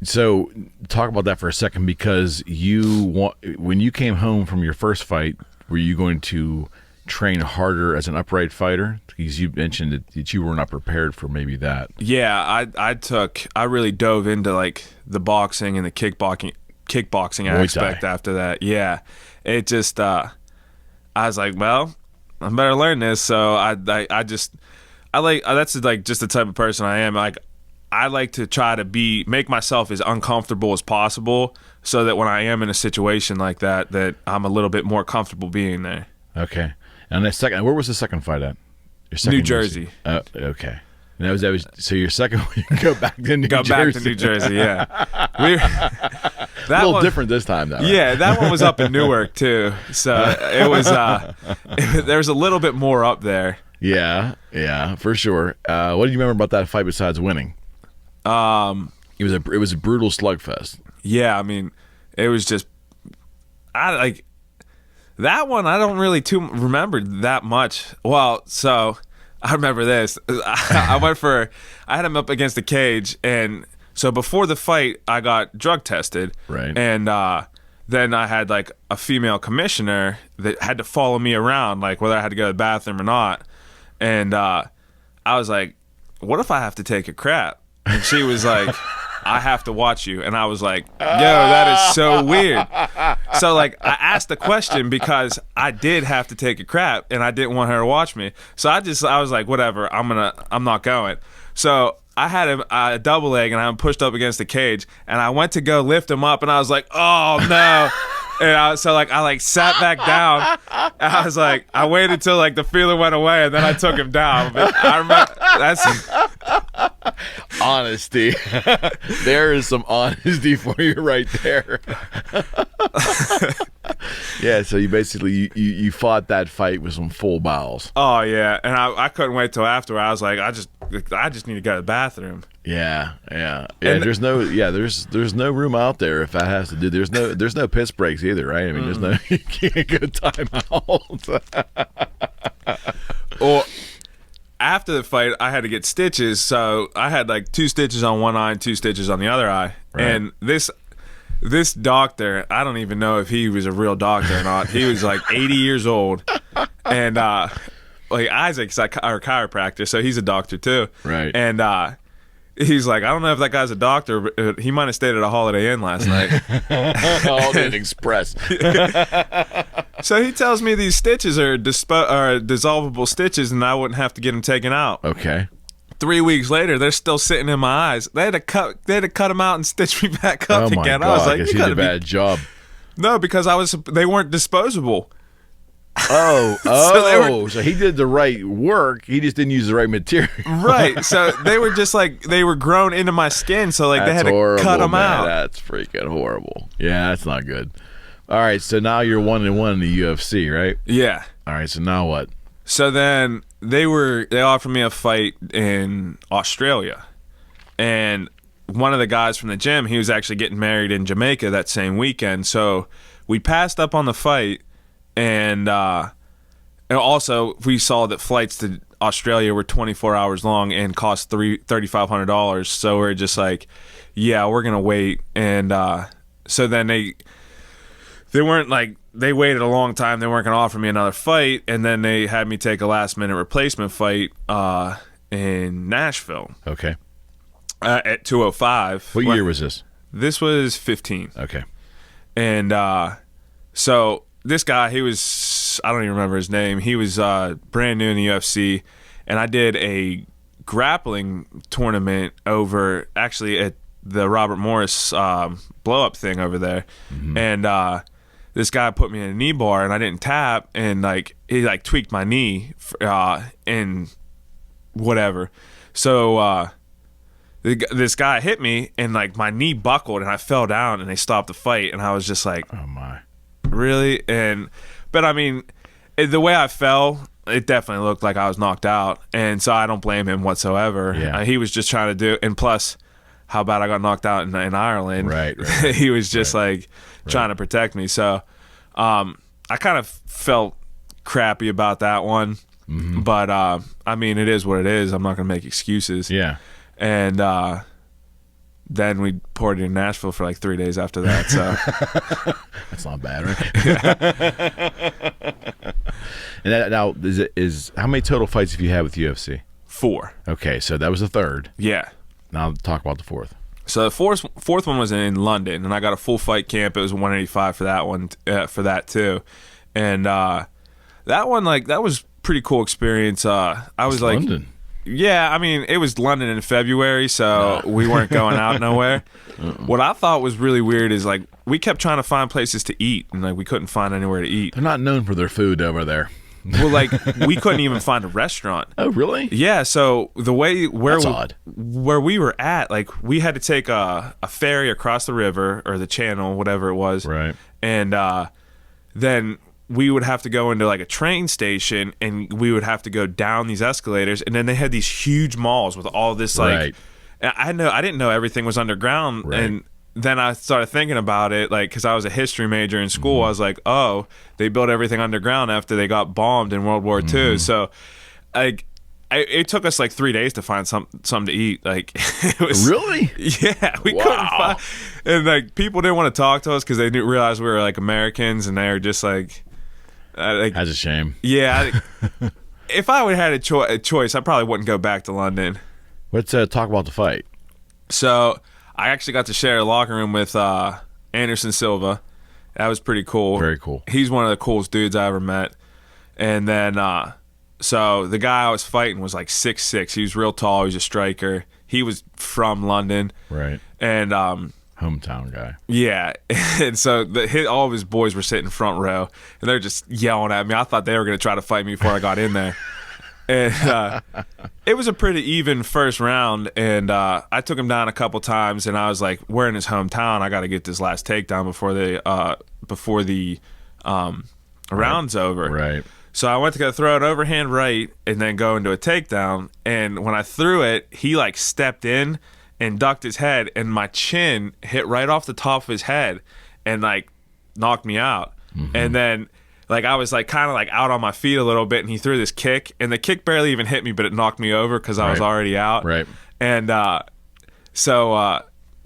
A: So talk about that for a second, because when you came home from your first fight, were you going to train harder as an upright fighter? Because you mentioned that you were not prepared for maybe that.
B: Yeah, I really dove into like the boxing and the kickboxing aspect after that. Yeah. It just I was like, well, I better learn this. So I like that's like just the type of person I am. Like I like to try to make myself as uncomfortable as possible, so that when I am in a situation like that I'm a little bit more comfortable being there.
A: Okay. And where was the second fight at?
B: New Jersey.
A: Okay. And that was so your second one, you go back to New Jersey.
B: Go back to New Jersey, yeah.
A: A little different this time, though. Right?
B: Yeah, that one was up in Newark too. So it was there's a little bit more up there.
A: Yeah, for sure. What do you remember about that fight besides winning? It was a brutal slugfest.
B: Yeah, I mean, it was just that one. I don't really remember that much. Well, so I remember this. I had him up against the cage, and so before the fight, I got drug tested.
A: Right.
B: And then I had like a female commissioner that had to follow me around, like whether I had to go to the bathroom or not. And I was like, what if I have to take a crap? And she was like, I have to watch you. And I was like, yo, that is so weird. So like I asked the question because I did have to take a crap and I didn't want her to watch me. So I was like, whatever, I'm not going. So I had a double leg and I'm pushed up against the cage, and I went to go lift him up, and I was like, oh no. And I sat back down, and I was like, I waited until like the feeling went away, and then I took him down. But I remember that's
A: honesty. There is some honesty for you right there. Yeah, so you basically you fought that fight with some full bowels.
B: Oh yeah, and I couldn't wait till after. I was like, I just need to go to the bathroom.
A: Yeah. There's no room out there if that has to do. There's no piss breaks either, right? I mean, there's no, you can't go timeout.
B: Well, after the fight, I had to get stitches, so I had like 2 stitches on one eye and 2 stitches on the other eye. Right. And this doctor, I don't even know if he was a real doctor or not. He was like 80 years old, and like Isaac's our chiropractor, so he's a doctor too.
A: Right.
B: And he's like, I don't know if that guy's a doctor, but he might have stayed at a Holiday Inn last night.
A: Holiday Inn Express.
B: So he tells me these stitches are dissolvable stitches, and I wouldn't have to get them taken out.
A: Okay.
B: 3 weeks later, they're still sitting in my eyes. They had to cut them out and stitch me back up
A: Oh my
B: again.
A: God,
B: I was like,
A: I guess you did a bad job.
B: No, because they weren't disposable.
A: So he did the right work. He just didn't use the right material.
B: Right. So they were just like, they were grown into my skin. So like they had to cut them out.
A: That's freaking horrible. Yeah, that's not good. All right. So now you're 1-1 in the UFC, right?
B: Yeah.
A: All right. So now what?
B: So then they offered me a fight in Australia. And one of the guys from the gym, he was actually getting married in Jamaica that same weekend. So we passed up on the fight. And also, we saw that flights to Australia were 24 hours long and cost $3,500. So we're just like, yeah, we're gonna wait. And so then they weren't like, they waited a long time. They weren't gonna offer me another fight, and then they had me take a last minute replacement fight in Nashville.
A: Okay.
B: At 205.
A: What year was this?
B: This was 15.
A: Okay.
B: And so. This guy, I don't even remember his name. He was brand new in the UFC, and I did a grappling tournament actually at the Robert Morris blow-up thing over there. Mm-hmm. And this guy put me in a knee bar, and I didn't tap, and like he like tweaked my knee and whatever. So this guy hit me, and like my knee buckled, and I fell down, and they stopped the fight, and I was just like,
A: oh my.
B: Really? But I mean, the way I fell, it definitely looked like I was knocked out, and so I don't blame him whatsoever.
A: Yeah.
B: He was just trying to do, and plus, how about I got knocked out in Ireland?
A: Right.
B: He was just trying to protect me. So, I kind of felt crappy about that one, but I mean, it is what it is. I'm not gonna make excuses.
A: Yeah.
B: And then we poured in Nashville for like 3 days after that. So
A: that's not bad, right? And now is how many total fights have you had with UFC?
B: 4.
A: Okay, so that was the third.
B: Yeah.
A: Now talk about the fourth.
B: So the fourth one was in London, and I got a full fight camp. It was 185 for that one, for that too, and that one that was pretty cool experience. I was like,
A: London.
B: Yeah, I mean, it was London in February, so we weren't going out nowhere. What I thought was really weird is like we kept trying to find places to eat, and like we couldn't find anywhere to eat.
A: They're not known for their food over there.
B: Well, like we couldn't even find a restaurant.
A: Oh, really?
B: Yeah. So the way
A: That's odd.
B: where we were at, like we had to take a ferry across the river or the channel, whatever it was,
A: right?
B: And then we would have to go into like a train station, and we would have to go down these escalators, and then they had these huge malls with all this like.
A: Right.
B: I didn't know everything was underground,
A: right.
B: And then I started thinking about it, like, because I was a history major in school. I was like, oh, they built everything underground after they got bombed in World War II. So, like, it took us like 3 days to find something to eat. Like, it was
A: really,
B: yeah, we couldn't find, and like people didn't want to talk to us because they didn't realize we were like Americans, and they were just like,
A: that's a shame.
B: Yeah, if I would have had a choice, I probably wouldn't go back to London.
A: Let's talk about the fight.
B: So I actually got to share a locker room with Anderson Silva. That was pretty cool.
A: Very cool.
B: He's one of the coolest dudes I ever met. And then, so the guy I was fighting was like 6'6". He was real tall. He was a striker. He was from London.
A: Right.
B: And
A: hometown guy.
B: Yeah. And so all of his boys were sitting front row, and they're just yelling at me. I thought they were going to try to fight me before I got in there. And it was a pretty even first round, and I took him down a couple times, and I was like, we're in his hometown. I got to get this last takedown before the round's over.
A: Right.
B: So I went to go throw an overhand right and then go into a takedown, and when I threw it, he like stepped in and ducked his head, and my chin hit right off the top of his head and like knocked me out. Mm-hmm. And then like I was like kind of like out on my feet a little bit, and he threw this kick, and the kick barely even hit me, but it knocked me over because I was already out.
A: Right.
B: And so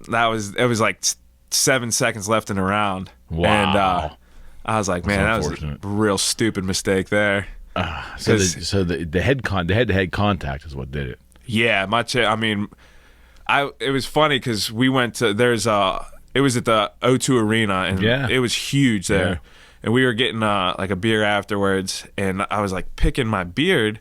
B: it was like 7 seconds left in the round.
A: Wow.
B: And I was like, man, that was a real stupid mistake there.
A: The head-to-head contact is what did it.
B: Yeah, my chin. I mean, it was funny because we went to it was at the O2 Arena, and it was huge there. Yeah. And we were getting like a beer afterwards, and I was like picking my beard,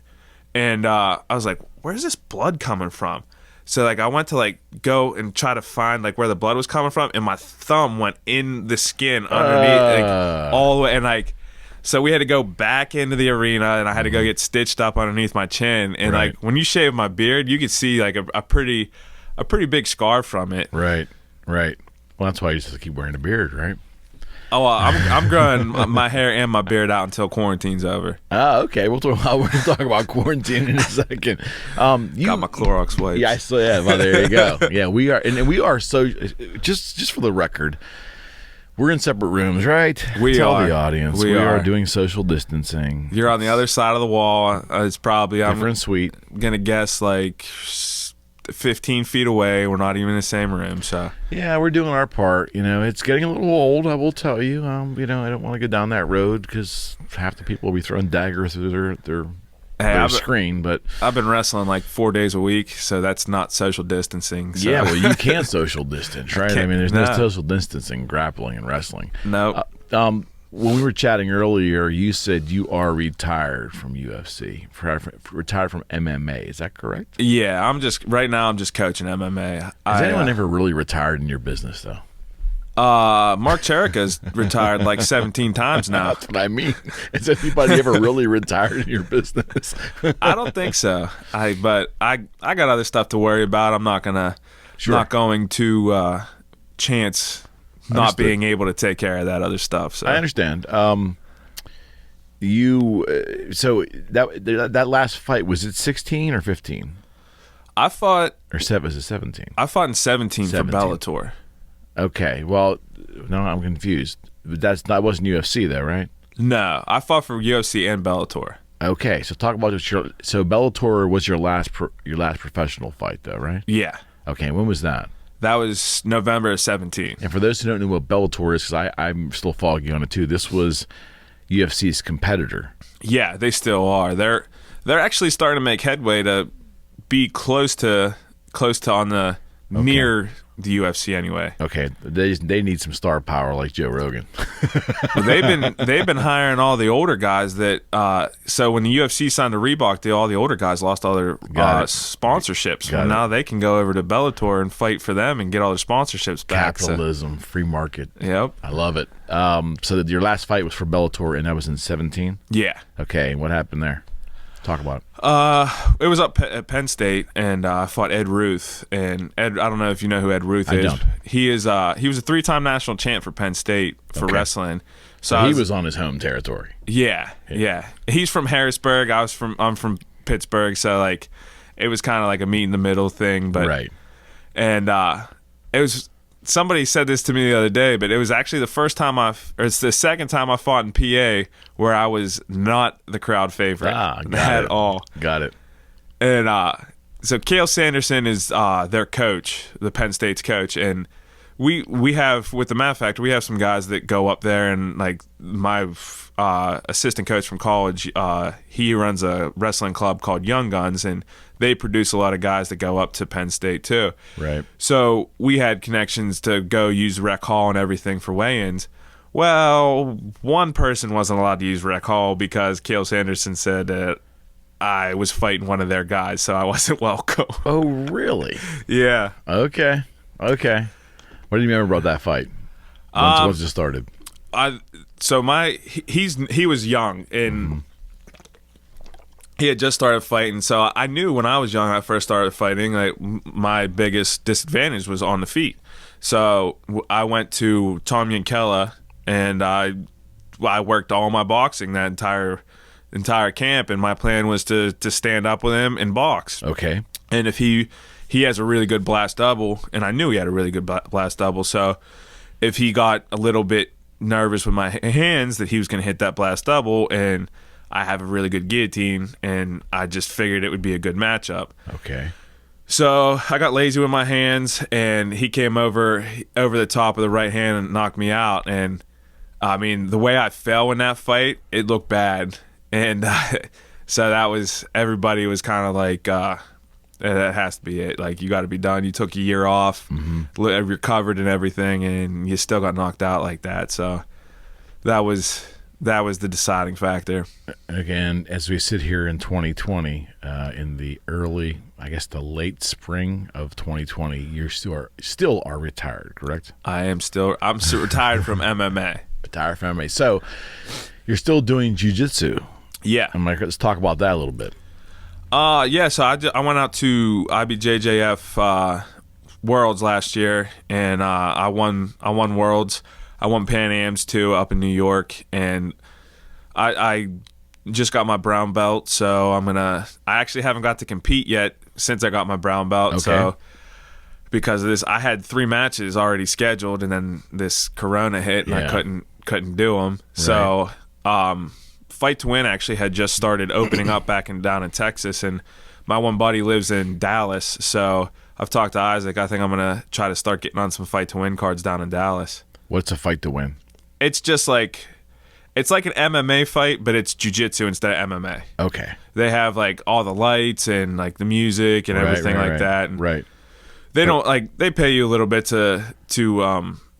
B: and I was like, "Where's this blood coming from?" So like I went to like go and try to find like where the blood was coming from, and my thumb went in the skin underneath, like, all the way, and like so we had to go back into the arena, and I had to go get stitched up underneath my chin, and like when you shave my beard, you could see like a pretty big scar from it.
A: Right. Well, that's why you just keep wearing a beard, right?
B: Oh, well, I'm growing my hair and my beard out until quarantine's over.
A: Oh, okay. We're going to talk about quarantine in a second.
B: Got my Clorox wipes.
A: Yeah, I still have. Well, there you go. Yeah, we are, and we are so. Just for the record, we're in separate rooms, right? Tell the audience we are doing social distancing.
B: You're on the other side of the wall. It's probably
A: different suite.
B: I'm gonna guess like 15 feet away. We're not even in the same room, so
A: yeah, we're doing our part. It's getting a little old, I will tell you. I don't want to go down that road because half the people will be throwing daggers through their screen. But
B: I've been wrestling like 4 days a week, so that's not social distancing. So.
A: Yeah, well, you can't social distance, right? I mean, there's no social distancing, grappling and wrestling.
B: No.
A: When we were chatting earlier, you said you are retired from UFC, retired from MMA. Is that correct?
B: Yeah, right now I'm just coaching MMA.
A: Has anyone ever really retired in your business, though?
B: Mark Cherica's retired like 17 times now.
A: That's what I mean. Has anybody ever really retired in your business?
B: I don't think so. But I got other stuff to worry about. I'm not going to chance not being able to take care of that other stuff. So.
A: I understand. So that last fight, was it 16 or 15?
B: I fought.
A: Or was it 17?
B: I fought in 17 for Bellator.
A: Okay. Well, no, I'm confused. That wasn't UFC though, right?
B: No, I fought for UFC and Bellator.
A: Okay, so talk about so Bellator was your last professional fight though, right?
B: Yeah.
A: Okay, when was that?
B: That was November 17th.
A: And for those who don't know what Bellator is, because I'm still foggy on it too, this was UFC's competitor.
B: Yeah, they still are. They're actually starting to make headway to be close to on the near the UFC anyway.
A: Okay, they need some star power like Joe Rogan.
B: Well, they've been hiring all the older guys that. So when the UFC signed a Reebok deal, all the older guys lost all their sponsorships. Well, now they can go over to Bellator and fight for them and get all their sponsorships back.
A: Capitalism, free market.
B: Yep,
A: I love it. So your last fight was for Bellator, and that was in 17.
B: Yeah.
A: Okay, what happened there? Talk about it.
B: It was up at Penn State, and I fought Ed Ruth. And Ed, I don't know if you know who Ed Ruth is.
A: I don't.
B: He was a 3-time national champ for Penn State for wrestling.
A: So he was on his home territory.
B: Yeah. He's from Harrisburg. I'm from Pittsburgh. So like, it was kind of like a meet in the middle thing. But
A: right.
B: And it was. Somebody said this to me the other day, but it was actually it's the second time I fought in PA where I was not the crowd favorite at all.
A: Got it.
B: And so Cale Sanderson is their coach, the Penn State's coach, and we have with the Math Factor, we have some guys that go up there, and like my assistant coach from college, he runs a wrestling club called Young Guns, and they produce a lot of guys that go up to Penn State too.
A: Right.
B: So we had connections to go use Rec Hall and everything for weigh-ins. Well, one person wasn't allowed to use Rec Hall because Cale Sanderson said that I was fighting one of their guys, so I wasn't welcome.
A: Oh, really?
B: Yeah.
A: Okay. What do you remember about that fight? Once it started?
B: He was young and he had just started fighting. So I knew when I was young, I first started fighting, like my biggest disadvantage was on the feet. So I went to Tom Yankella and I worked all my boxing that entire camp, and my plan was to stand up with him and box.
A: Okay.
B: And if he has a really good blast double, and I knew he had a really good blast double, so if he got a little bit nervous with my hands that he was going to hit that blast double, and I have a really good guillotine, and I just figured it would be a good matchup.
A: Okay.
B: So I got lazy with my hands, and he came over the top of the right hand and knocked me out. And I mean, the way I fell in that fight, it looked bad. And so that was, everybody was kind of like, that has to be it. Like, you got to be done. You took a year off, recovered and everything, and you still got knocked out like that. So that was the deciding factor.
A: Again, as we sit here in 2020, in the early, I guess the late spring of 2020, you still are retired, correct?
B: I'm still retired from MMA.
A: Retired from MMA. So you're still doing jiu-jitsu.
B: Yeah.
A: Let's talk about that a little bit.
B: Yeah, so I went out to IBJJF Worlds last year, and I won Worlds. I won Pan Ams too up in New York, and I just got my brown belt, so I actually haven't got to compete yet since I got my brown belt.
A: Okay.
B: So because of this, I had 3 matches already scheduled, and then this Corona hit, and I couldn't do them. Right. So Fight to Win actually had just started opening up down in Texas, and my one buddy lives in Dallas, so I've talked to Isaac. I think I'm gonna try to start getting on some Fight to Win cards down in Dallas.
A: What's a Fight to Win?
B: It's just like, it's like an MMA fight, but it's jiu-jitsu instead of MMA.
A: Okay.
B: They have like all the lights and like the music and everything like that. And
A: right.
B: They don't like, they pay you a little bit to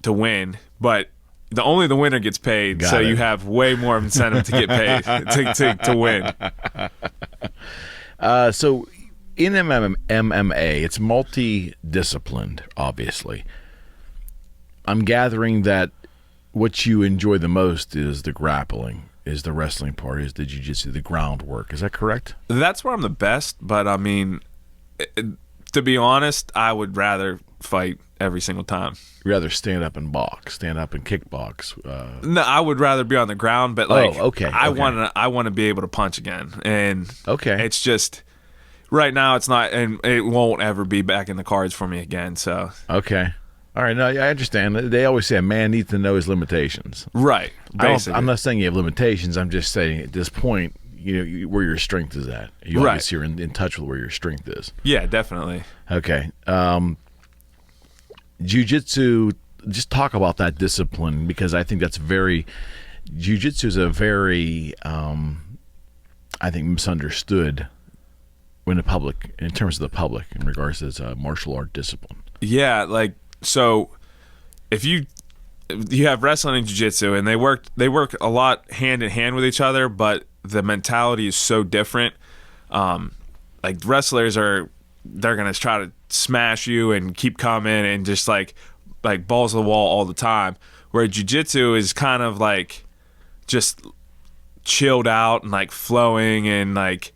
B: win, but the winner gets paid.
A: Got it.
B: You have way more incentive to get paid to win.
A: So in MMA, it's multi-disciplined, obviously. I'm gathering that what you enjoy the most is the grappling, is the wrestling part, is the jiu-jitsu, the groundwork. Is that correct?
B: That's where I'm the best, but I mean, to be honest, I would rather fight every single time.
A: You'd rather stand up and box, stand up and kickbox.
B: No, I would rather be on the ground, but like,
A: okay.
B: I want to be able to punch again, and
A: okay,
B: it's just right now it's not, and it won't ever be back in the cards for me again. So
A: okay. All right, no, I understand. They always say a man needs to know his limitations.
B: Right. Basically.
A: I'm not saying you have limitations. I'm just saying at this point, where your strength is at. You obviously are in touch with where your strength is.
B: Yeah, definitely.
A: Okay. Jiu-jitsu, just talk about that discipline, because I think that's jiu-jitsu is a very, I think, misunderstood in terms of the public, in regards to a martial art discipline.
B: Yeah, like, so if you have wrestling and jiu-jitsu, and they work a lot hand in hand with each other, but the mentality is so different. Like, wrestlers they're gonna try to smash you and keep coming and just like balls to the wall all the time, where jiu-jitsu is kind of like just chilled out and like flowing, and like,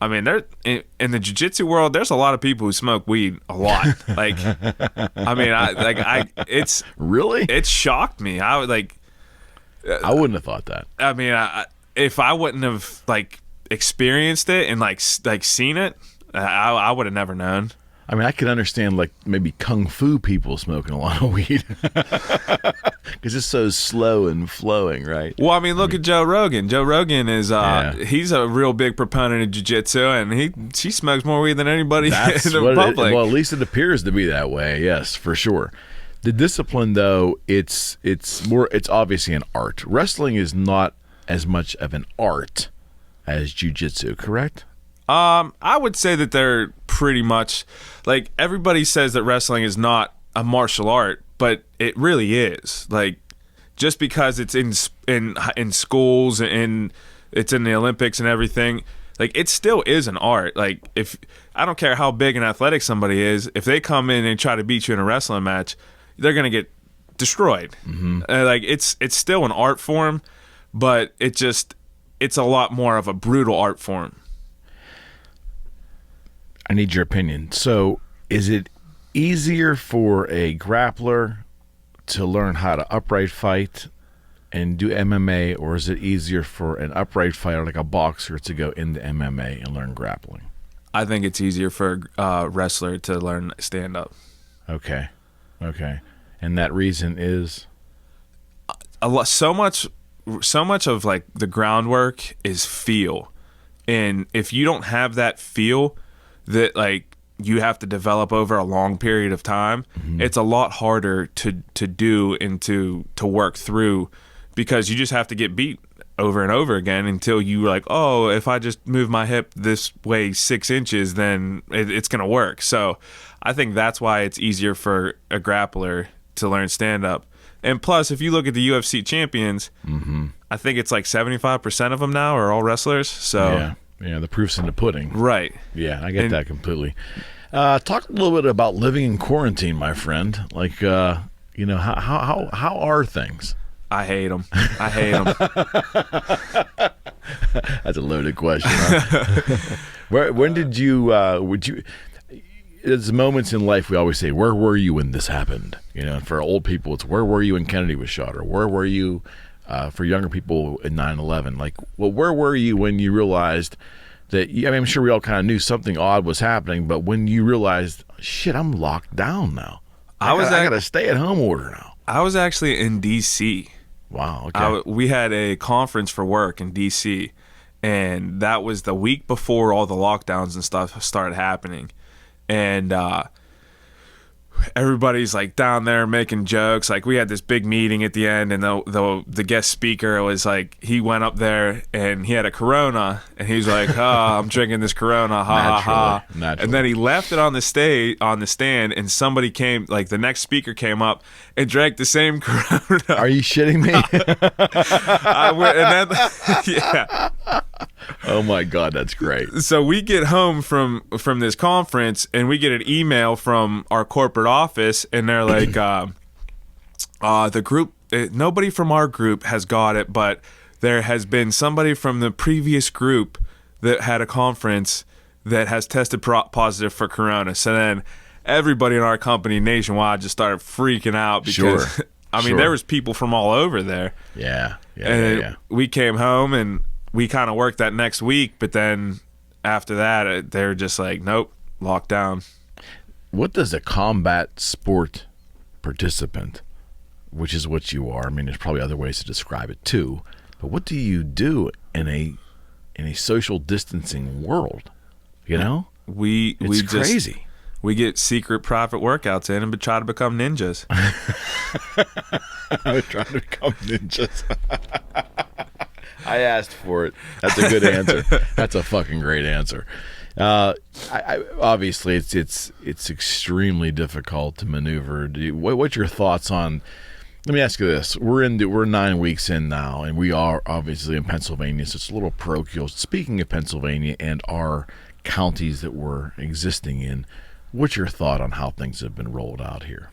B: I mean, in the jiu-jitsu world, there's a lot of people who smoke weed a lot. Like, I mean, it's
A: really,
B: it shocked me. I
A: wouldn't have thought that.
B: I mean, if I wouldn't have like experienced it and like seen it, I would have never known.
A: I mean, I could understand like maybe kung fu people smoking a lot of weed, because it's so slow and flowing, right?
B: Well, I mean, look at Joe Rogan. Joe Rogan is he's a real big proponent of jiu-jitsu, and he smokes more weed than anybody in the public.
A: Well, at least it appears to be that way. Yes, for sure. The discipline, though, it's obviously an art. Wrestling is not as much of an art as jiu-jitsu, correct?
B: I would say that they're pretty much, like, everybody says that wrestling is not a martial art, but it really is. Like, just because it's in schools and it's in the Olympics and everything, like, it still is an art. Like, if I don't care how big and athletic somebody is, if they come in and try to beat you in a wrestling match, they're gonna get destroyed. Mm-hmm. Like, it's still an art form, but it's a lot more of a brutal art form.
A: I need your opinion. So, is it easier for a grappler to learn how to upright fight and do MMA, or is it easier for an upright fighter like a boxer to go into MMA and learn grappling?
B: I think it's easier for a wrestler to learn stand up.
A: Okay. And that reason is
B: so much of like the groundwork is feel, and if you don't have that feel that like you have to develop over a long period of time, mm-hmm. It's a lot harder to do and to work through, because you just have to get beat over and over again until you were like, oh, if I just move my hip this way 6 inches, then it's going to work. So I think that's why it's easier for a grappler to learn stand-up. And plus, if you look at the UFC champions, I think it's like 75% of them now are all wrestlers. So
A: yeah, the proof's in the pudding.
B: Right.
A: Yeah, I get that completely. Talk a little bit about living in quarantine, my friend. Like, how are things?
B: I hate them. I hate them.
A: That's a loaded question. Huh? When did you? There's moments in life we always say, "Where were you when this happened?" And for old people, it's "Where were you when Kennedy was shot?" Or "Where were you?" For younger people in 9/11. Like, well, where were you when you realized that? I'm sure we all kind of knew something odd was happening, but when you realized, shit, I'm locked down now. I got a stay-at-home order now.
B: I was actually in D.C.
A: Wow. Okay.
B: We had a conference for work in D.C., and that was the week before all the lockdowns and stuff started happening. And everybody's like down there making jokes. Like, we had this big meeting at the end, and the guest speaker was like, he went up there and he had a Corona, and he was like, "Oh, I'm drinking this Corona, ha ha ha." And then he left it on the stand, and somebody came, like the next speaker came up and drank the same Corona.
A: Are you shitting me?
B: I went, and then yeah.
A: Oh my God, that's great.
B: So we get home from this conference, and we get an email from our corporate office, and they're like, the group, nobody from our group has got it, but there has been somebody from the previous group that had a conference that has tested positive for Corona. So then everybody in our company nationwide just started freaking out because, there was people from all over there.
A: Yeah.
B: We came home, and we kind of worked that next week, but then after that, they're just like, nope, locked down.
A: What does a combat sport participant, which is what you are, there's probably other ways to describe it too, but what do you do in a social distancing world? It's crazy.
B: We get secret private workouts in and try to become ninjas.
A: I was trying to become ninjas. I asked for it. That's a good answer. That's a fucking great answer. Obviously, it's extremely difficult to maneuver. What's your thoughts on? Let me ask you this: we're 9 weeks in now, and we are obviously in Pennsylvania, so it's a little parochial. Speaking of Pennsylvania and our counties that we're existing in, what's your thought on how things have been rolled out here?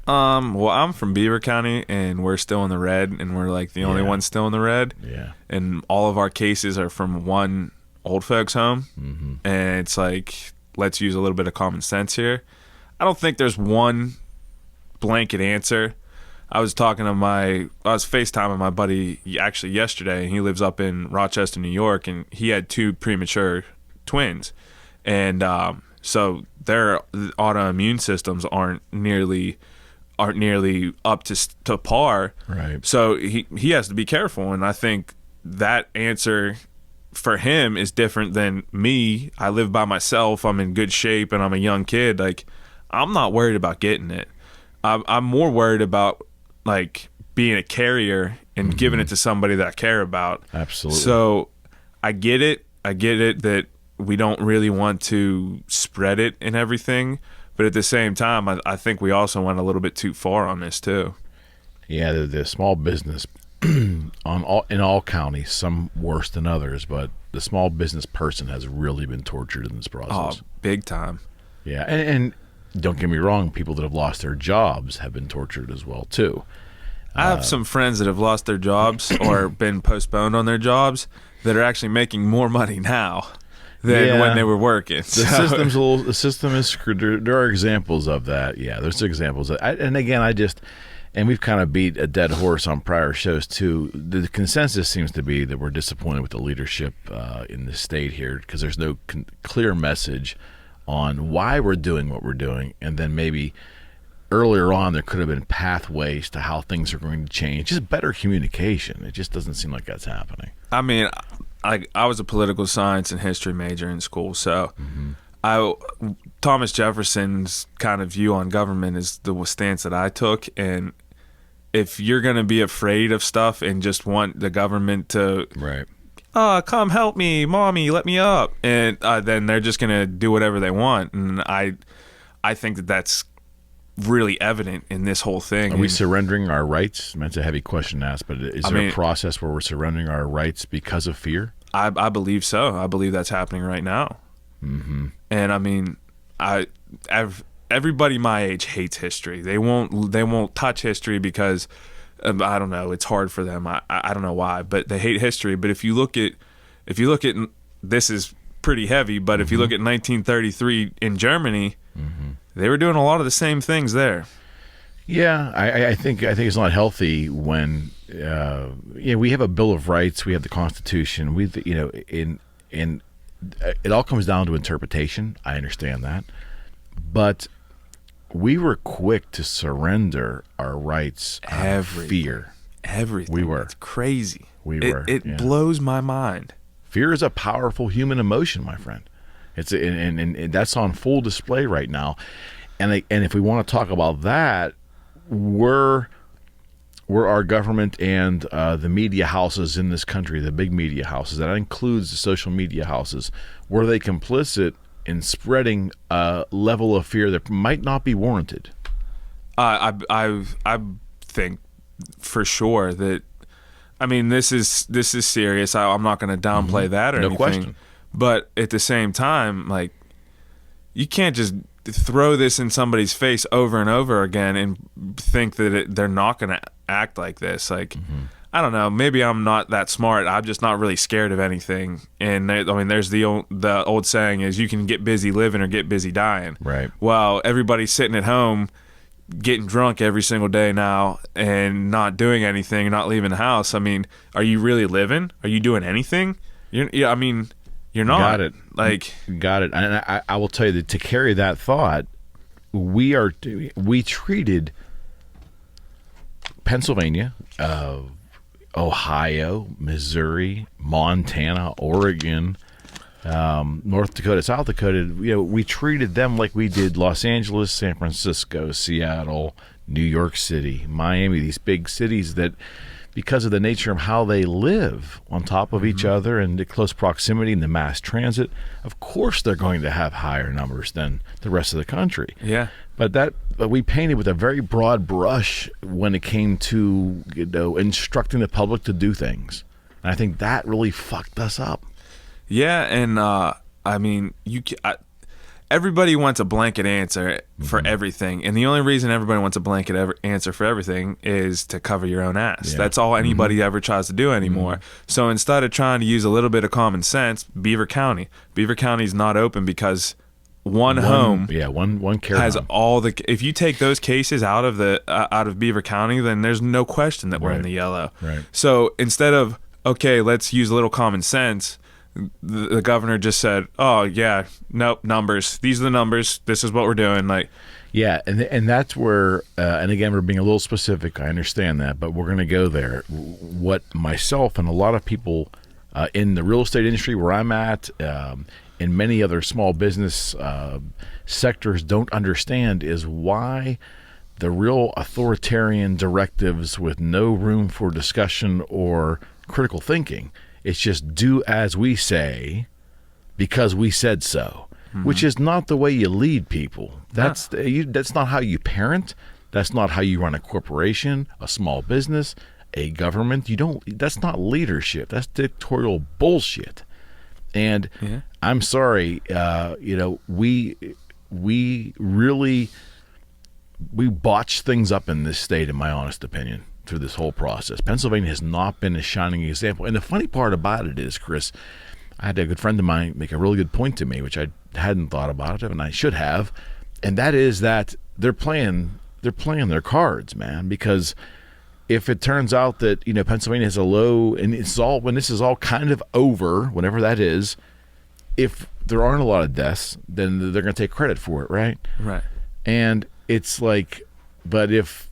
B: Well, I'm from Beaver County, and we're still in the red, and we're like the only ones still in the red.
A: Yeah.
B: And all of our cases are from one old folks home. Mm-hmm. And it's like, let's use a little bit of common sense here. I don't think there's one blanket answer. I was FaceTiming my buddy actually yesterday, and he lives up in Rochester, New York, and he had 2 premature twins. And so their autoimmune systems aren't nearly up to par.
A: Right.
B: So he has to be careful, and I think that answer for him is different than me. I live by myself. I'm in good shape, and I'm a young kid. Like, I'm not worried about getting it. I'm more worried about like being a carrier and giving it to somebody that I care about.
A: Absolutely.
B: So I get it that we don't really want to spread it and everything, but at the same time, I think we also went a little bit too far on this too.
A: Yeah, the small business in all counties, some worse than others, but the small business person has really been tortured in this process.
B: Oh, big time.
A: Yeah, and don't get me wrong, people that have lost their jobs have been tortured as well too.
B: I have some friends that have lost their jobs or been postponed on their jobs that are actually making more money now than when they were working.
A: The system is screwed. There are examples of that. Yeah, there's examples. And again, and we've kind of beat a dead horse on prior shows too. The consensus seems to be that we're disappointed with the leadership in the state here because there's no clear message on why we're doing what we're doing, and then maybe earlier on there could have been pathways to how things are going to change. Just better communication. It just doesn't seem like that's happening.
B: I was a political science and history major in school, so Thomas Jefferson's kind of view on government is the stance that I took, and if you're going to be afraid of stuff and just want the government to,
A: right,
B: come help me, mommy, let me up, and then they're just going to do whatever they want. And I think that that's really evident in this whole thing.
A: Are we surrendering our rights? That's a heavy question to ask, but is there a process where we're surrendering our rights because of fear?
B: I believe so. I believe that's happening right now.
A: Mm-hmm.
B: And I mean, everybody my age hates history. They won't touch history because I don't know, it's hard for them. I don't know why, but they hate history. But if you look at this is pretty heavy, but if you look at 1933 in Germany, they were doing a lot of the same things there.
A: Yeah, I think it's not healthy when we have a Bill of Rights, we have the Constitution, in it all comes down to interpretation. I understand that, but we were quick to surrender our rights out of fear.
B: Everything.
A: We were.
B: It's crazy. It
A: It
B: blows my mind.
A: Fear is a powerful human emotion, my friend. And that's on full display right now. And if we want to talk about that, we're our government and the media houses in this country, the big media houses, that includes the social media houses, were they complicit in spreading a level of fear that might not be warranted?
B: I think for sure that, I mean, this is serious. I'm not going to downplay that or anything.
A: Question.
B: But at the same time, like, you can't just throw this in somebody's face over and over again and think that they're not going to act like this. Like, I don't know. Maybe I'm not that smart. I'm just not really scared of anything. And there's the old saying is, you can get busy living or get busy dying.
A: Right.
B: Well, everybody's sitting at home getting drunk every single day now and not doing anything, not leaving the house. I mean, are you really living? Are you doing anything? You're not.
A: Got it.
B: Got
A: it. And I will tell you that to carry that thought, we treated Pennsylvania, Ohio, Missouri, Montana, Oregon, North Dakota, South Dakota, we treated them like we did Los Angeles, San Francisco, Seattle, New York City, Miami, these big cities that, because of the nature of how they live on top of each other and the close proximity and the mass transit, of course they're going to have higher numbers than the rest of the country.
B: Yeah.
A: But we painted with a very broad brush when it came to instructing the public to do things. And I think that really fucked us up.
B: Yeah, and I mean, everybody wants a blanket answer for everything, and the only reason everybody wants a blanket answer for everything is to cover your own ass. Yeah. That's all anybody ever tries to do anymore. So instead of trying to use a little bit of common sense, Beaver County's not open because one home care has home. All the. If you take those cases out of Beaver County, then there's no question that we're in the yellow.
A: Right.
B: So instead of, okay, let's use a little common sense, the governor just said, "Oh yeah, nope, numbers. These are the numbers. This is what we're doing." Like,
A: yeah, and that's where, and again, we're being a little specific. I understand that, but we're going to go there. What myself and a lot of people in the real estate industry where I'm at, in many other small business sectors don't understand is why the real authoritarian directives with no room for discussion or critical thinking. It's just do as we say because we said so, which is not the way you lead people. That's not how you parent. That's not how you run a corporation, a small business, a government. That's not leadership. That's dictatorial bullshit. And I'm sorry, we botched things up in this state, in my honest opinion, through this whole process. Pennsylvania has not been a shining example. And the funny part about it is, Chris, I had a good friend of mine make a really good point to me, which I hadn't thought about it, and I should have. And that is that they're playing their cards, man, because if it turns out that, Pennsylvania has a low, and when this is all kind of over, whenever that is, if there aren't a lot of deaths, then they're going to take credit for it, right?
B: Right.
A: And it's like, but if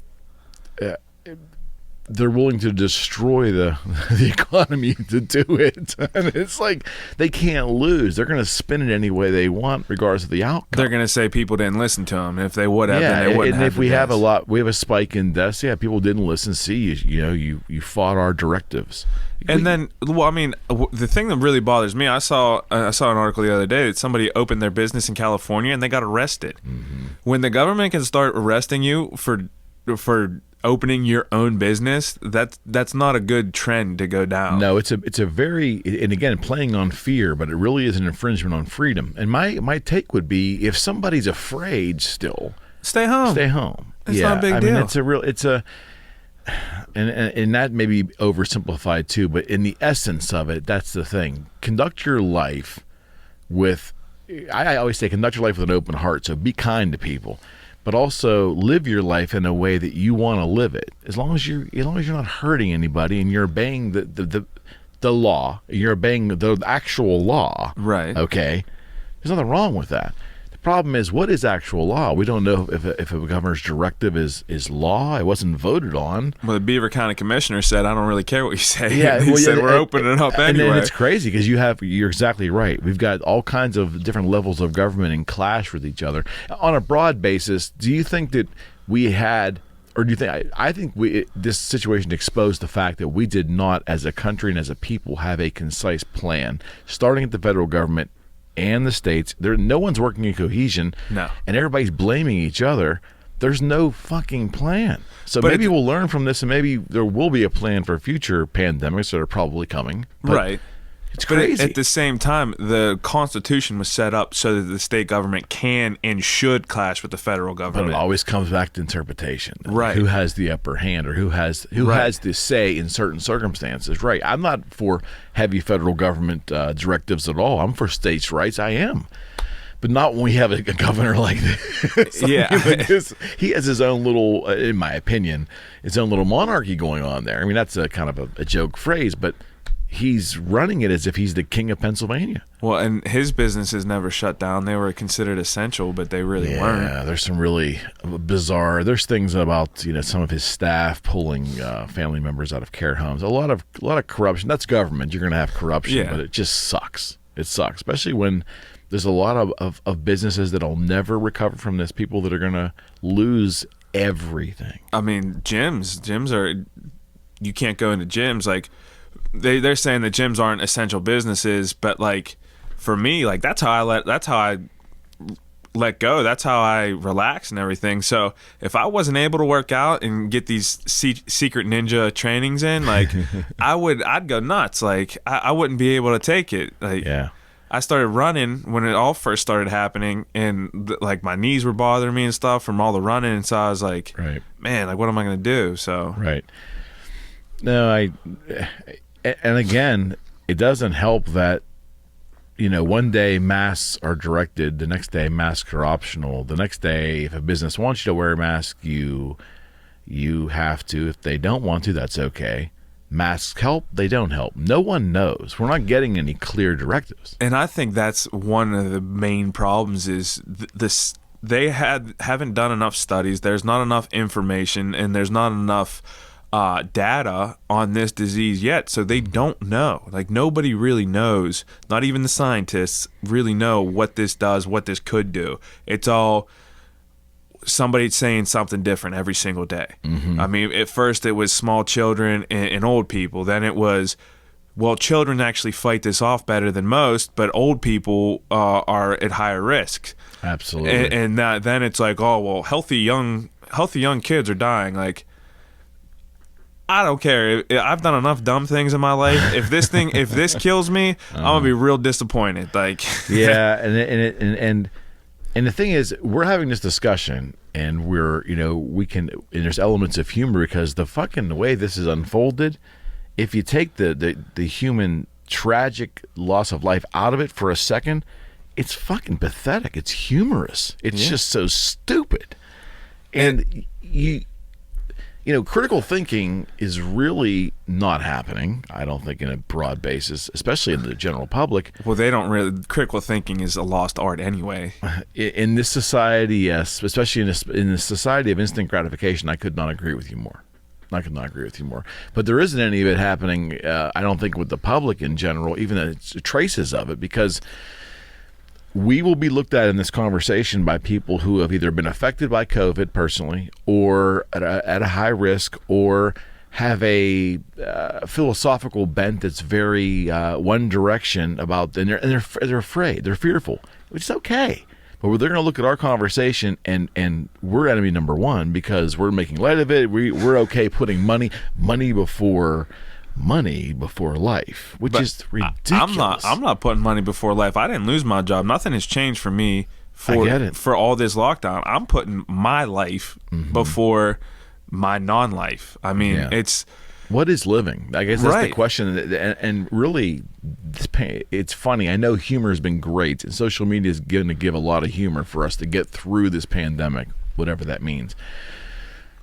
A: they're willing to destroy the economy to do it. And it's like they can't lose. They're going to spin it any way they want, regardless of the outcome.
B: They're going to say people didn't listen to them. If they would have, then they wouldn't
A: and
B: have.
A: if we have a spike in deaths, people didn't listen. See, you fought our directives.
B: And then, well, I mean, the thing that really bothers me, I saw an article the other day that somebody opened their business in California and they got arrested. Mm-hmm. When the government can start arresting you for opening your own business, that's not a good trend to go down.
A: No, it's a very, and again, playing on fear, but it really is an infringement on freedom. And my take would be, if somebody's afraid still,
B: stay home. It's not a big deal. And that may be oversimplified too, but in the essence of it, that's the thing. Conduct your life with, I always say, conduct your life with an open heart. So be kind to people, but also live your life in a way that you want to live it. As long as you're not hurting anybody and you're obeying the law, you're obeying the actual law. Right.
A: Okay. There's nothing wrong with that. Problem is, what is actual law? We don't know if a governor's directive is law. It wasn't voted on.
B: Well, the Beaver County commissioner said, "I don't really care what you say."
A: Yeah,
B: he said, "We're opening it up anyway."
A: And it's crazy because you're exactly right. We've got all kinds of different levels of government in clash with each other. On a broad basis, do you think that we had, or do you think I think this situation exposed the fact that we did not, as a country and as a people, have a concise plan, starting at the federal government and the states. No one's working in cohesion.
B: No.
A: And everybody's blaming each other. There's no fucking plan. So maybe we'll learn from this, and maybe there will be a plan for future pandemics that are probably coming.
B: Right.
A: It's crazy.
B: But at the same time, the Constitution was set up so that the state government can and should clash with the federal government.
A: But it always comes back to interpretation.
B: Right.
A: Who has the upper hand, or who has the say in certain circumstances. Right. I'm not for heavy federal government directives at all. I'm for states' rights. I am. But not when we have a governor like this.
B: Yeah.
A: He has his own little, in my opinion, his own little monarchy going on there. I mean, that's a kind of a joke phrase, but he's running it as if he's the king of Pennsylvania.
B: Well, and his businesses never shut down. They were considered essential, but they really weren't.
A: Yeah, there's some really bizarre. There's things about some of his staff pulling family members out of care homes. A lot of corruption. That's government. You're going to have corruption, but it just sucks. It sucks, especially when there's a lot of businesses that'll never recover from this. People that are going to lose everything.
B: I mean, gyms are. You can't go into gyms like. They're saying that gyms aren't essential businesses, but like for me, like that's how I let go. That's how I relax and everything. So if I wasn't able to work out and get these secret ninja trainings in, like I'd go nuts. Like I wouldn't be able to take it. Like I started running when it all first started happening, and like my knees were bothering me and stuff from all the running. And so I was like, man, like what am I going to do? So
A: no, and again, it doesn't help that, one day masks are directed, the next day masks are optional. The next day, if a business wants you to wear a mask, you have to. If they don't want to, that's okay. Masks help, they don't help. No one knows. We're not getting any clear directives.
B: And I think that's one of the main problems is this. They haven't done enough studies. There's not enough information, and there's not enough data on this disease yet, so they don't know. Like nobody really knows. Not even the scientists really know what this does, what this could do. It's all somebody saying something different every single day. Mm-hmm. I mean, at first it was small children and old people. Then it was, well, children actually fight this off better than most, but old people are at higher risk.
A: Absolutely.
B: And then it's like, oh well, healthy young kids are dying. Like, I don't care. I've done enough dumb things in my life. If this kills me, I'm gonna be real disappointed. Like,
A: yeah, and the thing is, we're having this discussion, and we're and there's elements of humor because the fucking way this is unfolded. If you take the human tragic loss of life out of it for a second, it's fucking pathetic. It's humorous. It's just so stupid, and critical thinking is really not happening, I don't think, in a broad basis, especially in the general public.
B: Well, they don't really. Critical thinking is a lost art anyway.
A: In this society, yes, especially in the society of instant gratification, I could not agree with you more. I could not agree with you more. But there isn't any of it happening, I don't think, with the public in general, even it's traces of it, because we will be looked at in this conversation by people who have either been affected by COVID personally, or at a high risk, or have a philosophical bent that's very one direction about, and they're afraid, they're fearful, which is okay. But they're going to look at our conversation, and we're enemy number one because we're making light of it. We're okay putting money before life, which is ridiculous.
B: I'm not putting money before life. I didn't lose my job. Nothing has changed for me for all this lockdown. I'm putting my life before my non-life. I mean, it's
A: what is living? I guess that's the question. And really, it's funny. I know humor has been great, and social media is going to give a lot of humor for us to get through this pandemic, whatever that means.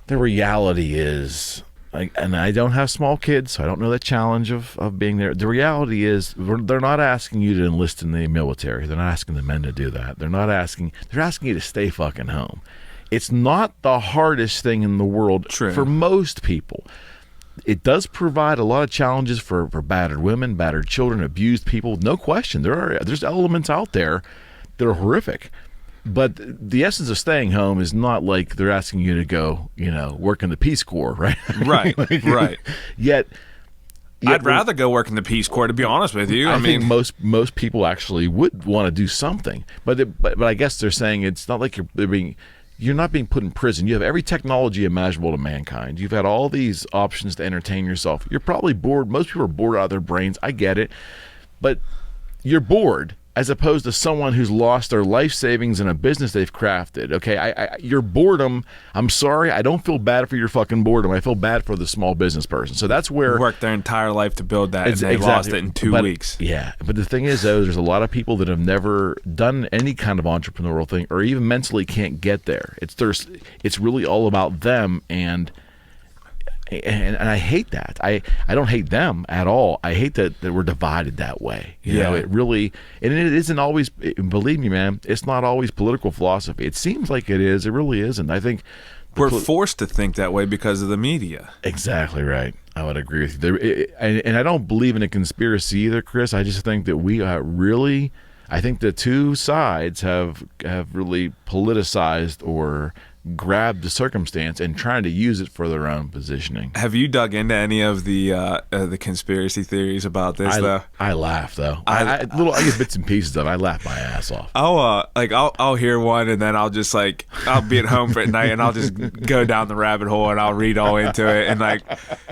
A: The reality is, and I don't have small kids, so I don't know the challenge of being there. The reality is, they're not asking you to enlist in the military. They're not asking the men to do that. They're asking you to stay fucking home. It's not the hardest thing in the world for most people. It does provide a lot of challenges for battered women, battered children, abused people. No question. There's elements out there that are horrific. But the essence of staying home is not like they're asking you to go, work in the Peace Corps, right?
B: Right, right.
A: Yet
B: I'd rather go work in the Peace Corps, to be honest with you.
A: I mean, most people actually would want to do something. But I guess they're saying it's not like you're not being put in prison. You have every technology imaginable to mankind. You've had all these options to entertain yourself. You're probably bored. Most people are bored out of their brains. I get it. But you're bored as opposed to someone who's lost their life savings in a business they've crafted. Okay, your boredom, I'm sorry, I don't feel bad for your fucking boredom. I feel bad for the small business person. So that's where...
B: worked their entire life to build that, and they lost it in 2 weeks.
A: Yeah, but the thing is, though, there's a lot of people that have never done any kind of entrepreneurial thing, or even mentally can't get there. It's really all about them, and I hate that. I don't hate them at all. I hate that we're divided that way. You know, it really, and it isn't always, believe me, man, it's not always political philosophy. It seems like it is. It really isn't. I think
B: we're forced to think that way because of the media.
A: Exactly right. I would agree with you. And I don't believe in a conspiracy either, Chris. I just think that we really, I think the two sides have really politicized or grabbed the circumstance and trying to use it for their own positioning.
B: Have you dug into any of the conspiracy theories about this?
A: I laugh though. I get bits and pieces of it. I laugh my ass off.
B: I'll hear one, and then I'll just I'll be at home for at night, and I'll just go down the rabbit hole, and I'll read all into it. And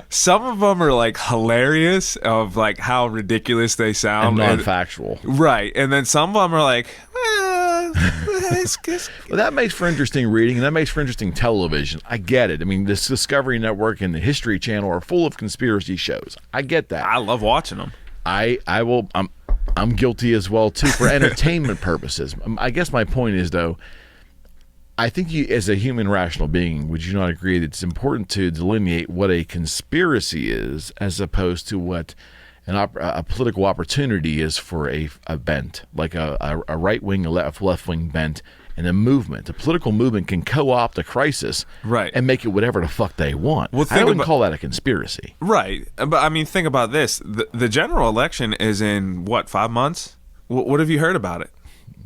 B: some of them are hilarious of how ridiculous they sound,
A: and non-factual,
B: right? And then some of them are
A: well, that makes for interesting reading, and that makes for interesting television. I get it. I mean, this Discovery Network and the History Channel are full of conspiracy shows. I get that.
B: I love watching them.
A: I'm guilty as well too, for entertainment purposes. I guess my point is, though, I think you, as a human rational being, would you not agree that it's important to delineate what a conspiracy is as opposed to what a political opportunity is for a bent, like a right-wing, a left-wing bent, and a movement. A political movement can co-opt a crisis,
B: right,
A: and make it whatever the fuck they want.
B: Well,
A: I wouldn't call that a conspiracy.
B: Right. But, I mean, think about this. The general election is in, 5 months? What have you heard about it?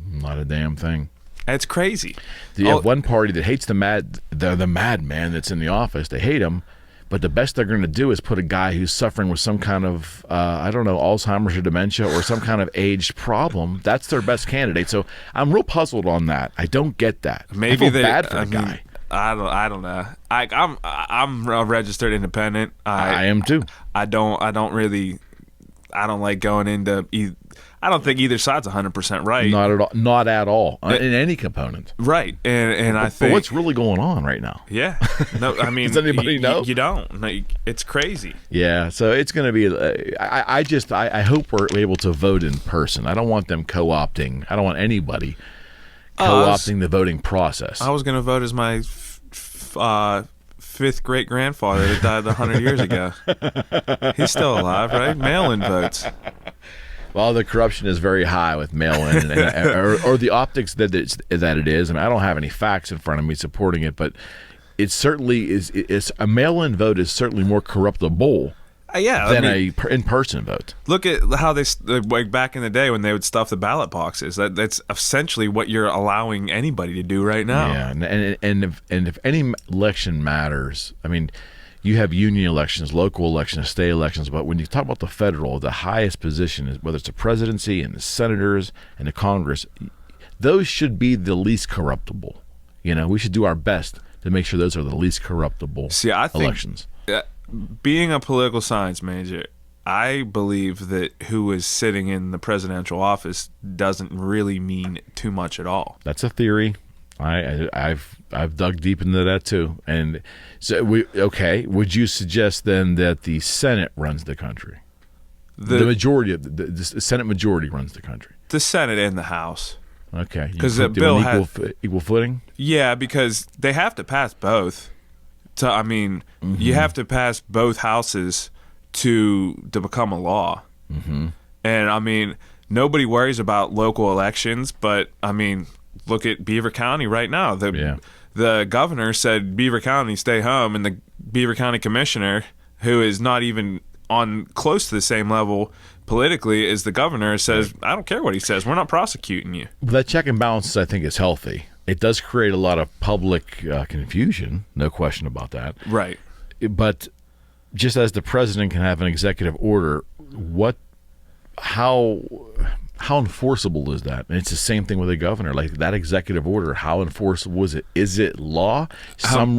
A: Not a damn thing.
B: It's crazy.
A: You have one party that hates the madman that's in the office. They hate him. But the best they're going to do is put a guy who's suffering with some kind of, Alzheimer's or dementia or some kind of aged problem. That's their best candidate. So I'm real puzzled on that. I don't get that.
B: Maybe
A: I feel bad for the guy.
B: I don't know. I'm a registered independent.
A: I am too.
B: I don't like going into. I don't think either side's 100% right.
A: Not at all. Not at all. In any component.
B: Right. And I think.
A: But what's really going on right now?
B: Yeah. No. I mean,
A: does anybody know?
B: You don't. It's crazy.
A: Yeah. So it's going to be. I hope we're able to vote in person. I don't want them co-opting. I don't want anybody co-opting the voting process.
B: I was going to vote as my fifth great grandfather that died 100 years ago. He's still alive, right? Mail-in votes.
A: Well, the corruption is very high with mail-in, or the optics that it is. I mean, I don't have any facts in front of me supporting it, but it certainly is a mail-in vote is certainly more corruptible than a in-person vote.
B: Look at how like back in the day when they would stuff the ballot boxes. That's essentially what you're allowing anybody to do right now.
A: Yeah, and if any election matters, I mean, you have union elections, local elections, state elections, but when you talk about the federal, the highest position is whether it's the presidency and the senators and the Congress, those should be the least corruptible. You know, we should do our best to make sure those are the least corruptible elections.
B: Being a political science major, I believe that who is sitting in the presidential office doesn't really mean too much at all.
A: That's a theory. I've dug deep into that too. And so would you suggest then that the Senate runs the country? The majority of the Senate majority runs the country.
B: The Senate and the House.
A: Okay,
B: because the bill has
A: equal footing.
B: Yeah, because they have to pass both. You have to pass both houses to become a law. Mm-hmm. And I mean, nobody worries about local elections, but I mean, look at Beaver County right now. The governor said Beaver County stay home, and the Beaver County commissioner, who is not even on close to the same level politically as the governor, says, I don't care what he says. We're not prosecuting you.
A: Well, that check and balance, I think, is healthy. It does create a lot of public confusion, no question about that.
B: Right.
A: But just as the president can have an executive order, how enforceable is that? And it's the same thing with a governor. Like that executive order, how enforceable is it? Is it law? Some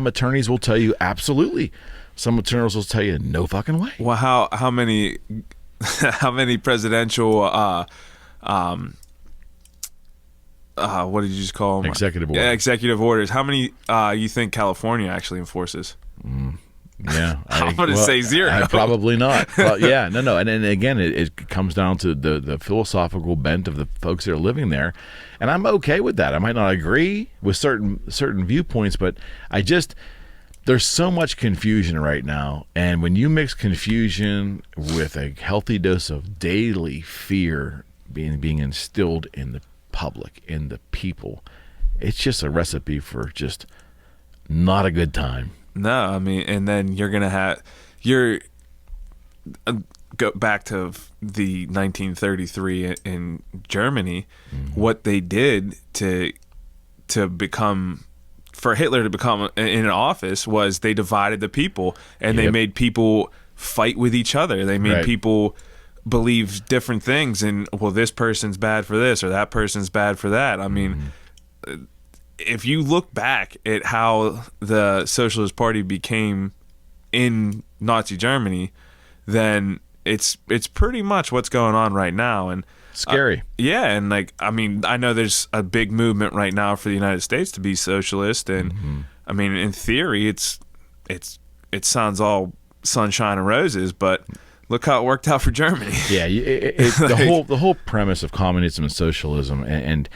A: attorneys will tell you absolutely. Some attorneys will tell you no fucking way.
B: Well, how many presidential what did you just call them?
A: Executive orders.
B: Yeah, executive orders. How many you think California actually enforces?
A: Yeah,
B: I'm going to say zero.
A: Probably not. But yeah, no. And again, it comes down to the philosophical bent of the folks that are living there. And I'm okay with that. I might not agree with certain viewpoints, but there's so much confusion right now. And when you mix confusion with a healthy dose of daily fear being instilled in the public, in the people, it's just a recipe for just not a good time.
B: No, I mean, and then you're gonna go back to the 1933 in Germany. Mm-hmm. What they did to become, for Hitler to become in office, was they divided the people, and they made people fight with each other. They made people believe different things, and well, this person's bad for this or that person's bad for that. I mean, if you look back at how the Socialist Party became in Nazi Germany, then it's pretty much what's going on right now. And
A: scary.
B: And like, I mean, I know there's a big movement right now for the United States to be socialist, and I mean, in theory, it sounds all sunshine and roses, but look how it worked out for Germany.
A: Yeah, the whole premise of communism and socialism, and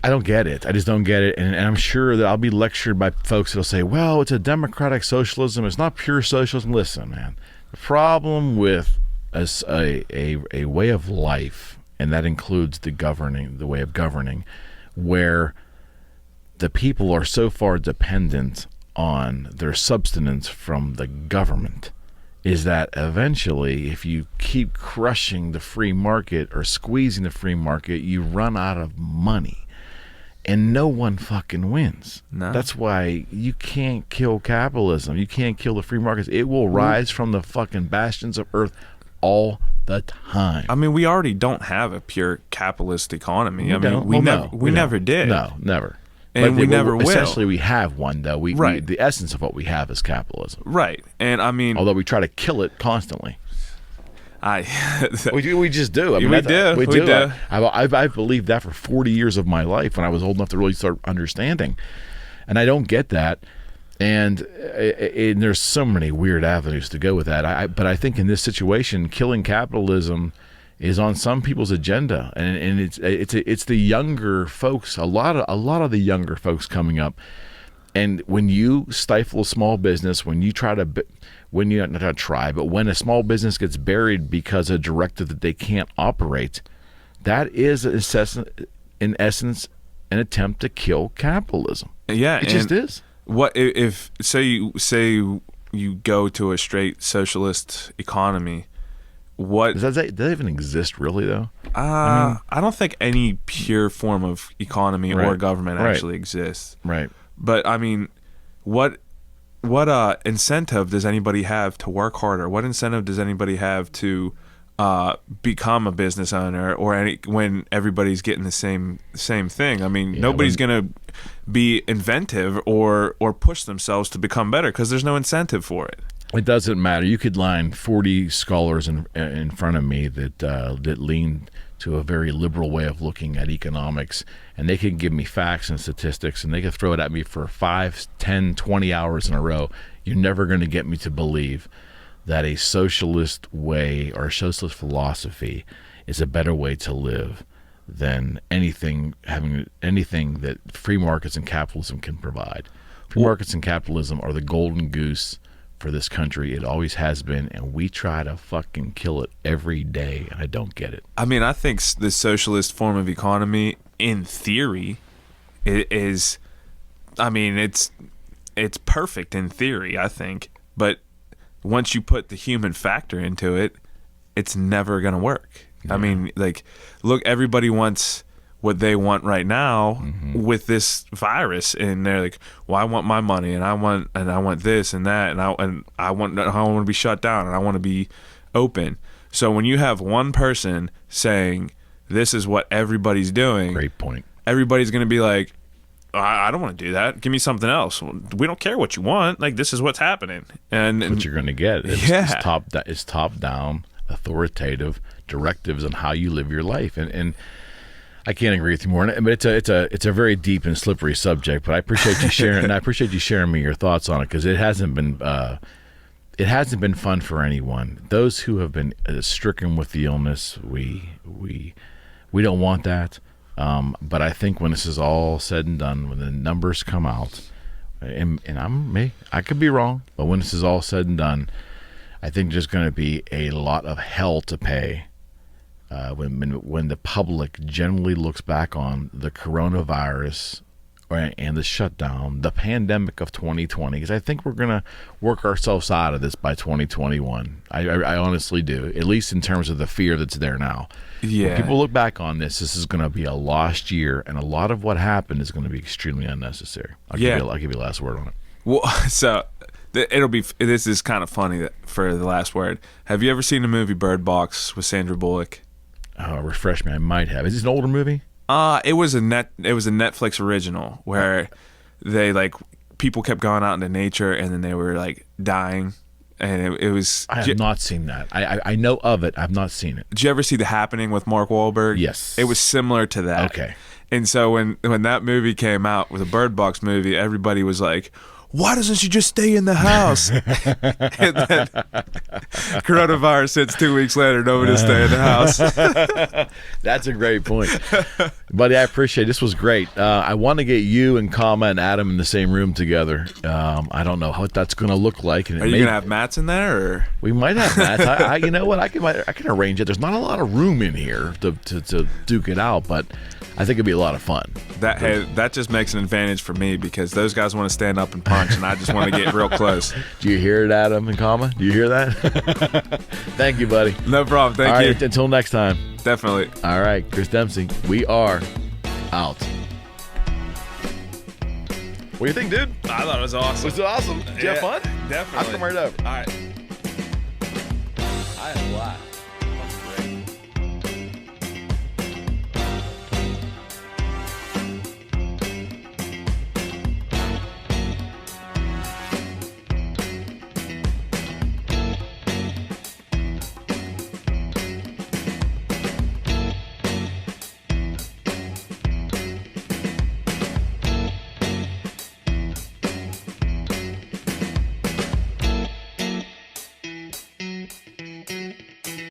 A: I don't get it. I just don't get it. And I'm sure that I'll be lectured by folks that'll say, well, it's a democratic socialism. It's not pure socialism. Listen, man, the problem with a way of life, and that includes the way of governing, where the people are so far dependent on their subsistence from the government, is that eventually, if you keep crushing the free market or squeezing the free market, you run out of money. And no one fucking wins. No. That's why you can't kill capitalism. You can't kill the free markets. It will rise from the fucking bastions of earth all the time.
B: I mean, we already don't have a pure capitalist economy. We never did.
A: No, never.
B: And we never will.
A: Essentially, we have one, though. The essence of what we have is capitalism.
B: Right. And I mean,
A: although we try to kill it constantly. We just do. I mean,
B: we do.
A: I've believed that for 40 years of my life when I was old enough to really start understanding. And I don't get that. And there's so many weird avenues to go with that. But I think in this situation, killing capitalism is on some people's agenda, and it's the younger folks. A lot of the younger folks coming up. And when you stifle a small business, when a small business gets buried because of a directive that they can't operate, that is in essence an attempt to kill capitalism.
B: Yeah,
A: it just is.
B: What if say you go to a straight socialist economy? What
A: does that even exist really though?
B: I don't think any pure form of economy or government actually exists.
A: Right.
B: But I mean, what incentive does anybody have to work harder? What incentive does anybody have to become a business owner when everybody's getting the same thing? I mean, nobody's gonna be inventive or push themselves to become better because there's no incentive for it.
A: It doesn't matter. You could line 40 scholars in front of me that lean to a very liberal way of looking at economics, and they can give me facts and statistics, and they can throw it at me for 5, 10, 20 hours in a row. You're never going to get me to believe that a socialist way or a socialist philosophy is a better way to live than anything that free markets and capitalism can provide. Free markets and capitalism are the golden goose for this country. It always has been, and we try to fucking kill it every day, and I don't get it.
B: I mean, I think the socialist form of economy, in theory, is, I mean, it's perfect in theory, I think, but once you put the human factor into it, it's never going to work. Yeah. I mean, like, look, everybody wants what they want right now with this virus, and they're like, well, I want my money, and I want this and that, and I want to be shut down, and I want to be open. So when you have one person saying this is what everybody's doing,
A: great point,
B: everybody's going to be like, I don't want to do that. Give me something else. We don't care what you want. Like, this is what's happening, and
A: what you're going to get. It's top down, authoritative directives on how you live your life, and I can't agree with you more. But it's a very deep and slippery subject. But I appreciate you sharing. And I appreciate you sharing me your thoughts on it, because it hasn't been fun for anyone. Those who have been stricken with the illness, we don't want that. But I think when this is all said and done, when the numbers come out, and I could be wrong, but when this is all said and done, I think there's going to be a lot of hell to pay. When the public generally looks back on the coronavirus and the shutdown, the pandemic of 2020, because I think we're going to work ourselves out of this by 2021. I honestly do, at least in terms of the fear that's there now. Yeah. When people look back on this is going to be a lost year, and a lot of what happened is going to be extremely unnecessary. I'll give you the last word on it.
B: Well, so this is kind of funny for the last word. Have you ever seen the movie Bird Box with Sandra Bullock?
A: Refresh me. I might have. Is this an older movie?
B: It was a Netflix original where people kept going out into nature, and then they were like dying, and it was.
A: I have not seen that. I know of it. I've not seen it.
B: Did you ever see The Happening with Mark Wahlberg?
A: Yes.
B: It was similar to that.
A: Okay.
B: And so when that movie came out, with a Bird Box movie, everybody was like, why doesn't she just stay in the house? And then coronavirus hits 2 weeks later, nobody to stay in the house.
A: That's a great point. Buddy, I appreciate it. This was great. I want to get you and Kama and Adam in the same room together. I don't know what that's going to look like. And
B: are you going to have mats in there? Or?
A: We might have mats. You know what? I can arrange it. There's not a lot of room in here to duke it out, but I think it'd be a lot of fun.
B: That just makes an advantage for me, because those guys want to stand up and punch, and I just want to get real close.
A: Do you hear it, Adam and Kama? Do you hear that? Thank you, buddy.
B: No problem. Thank you.
A: All right, until next time.
B: Definitely.
A: All right, Chris Dempsey, we are out. What do you think, dude?
B: I thought it was awesome.
A: Was it awesome? Did you have fun?
B: Definitely.
A: I'll come right over.
B: All right.
A: I had a lot.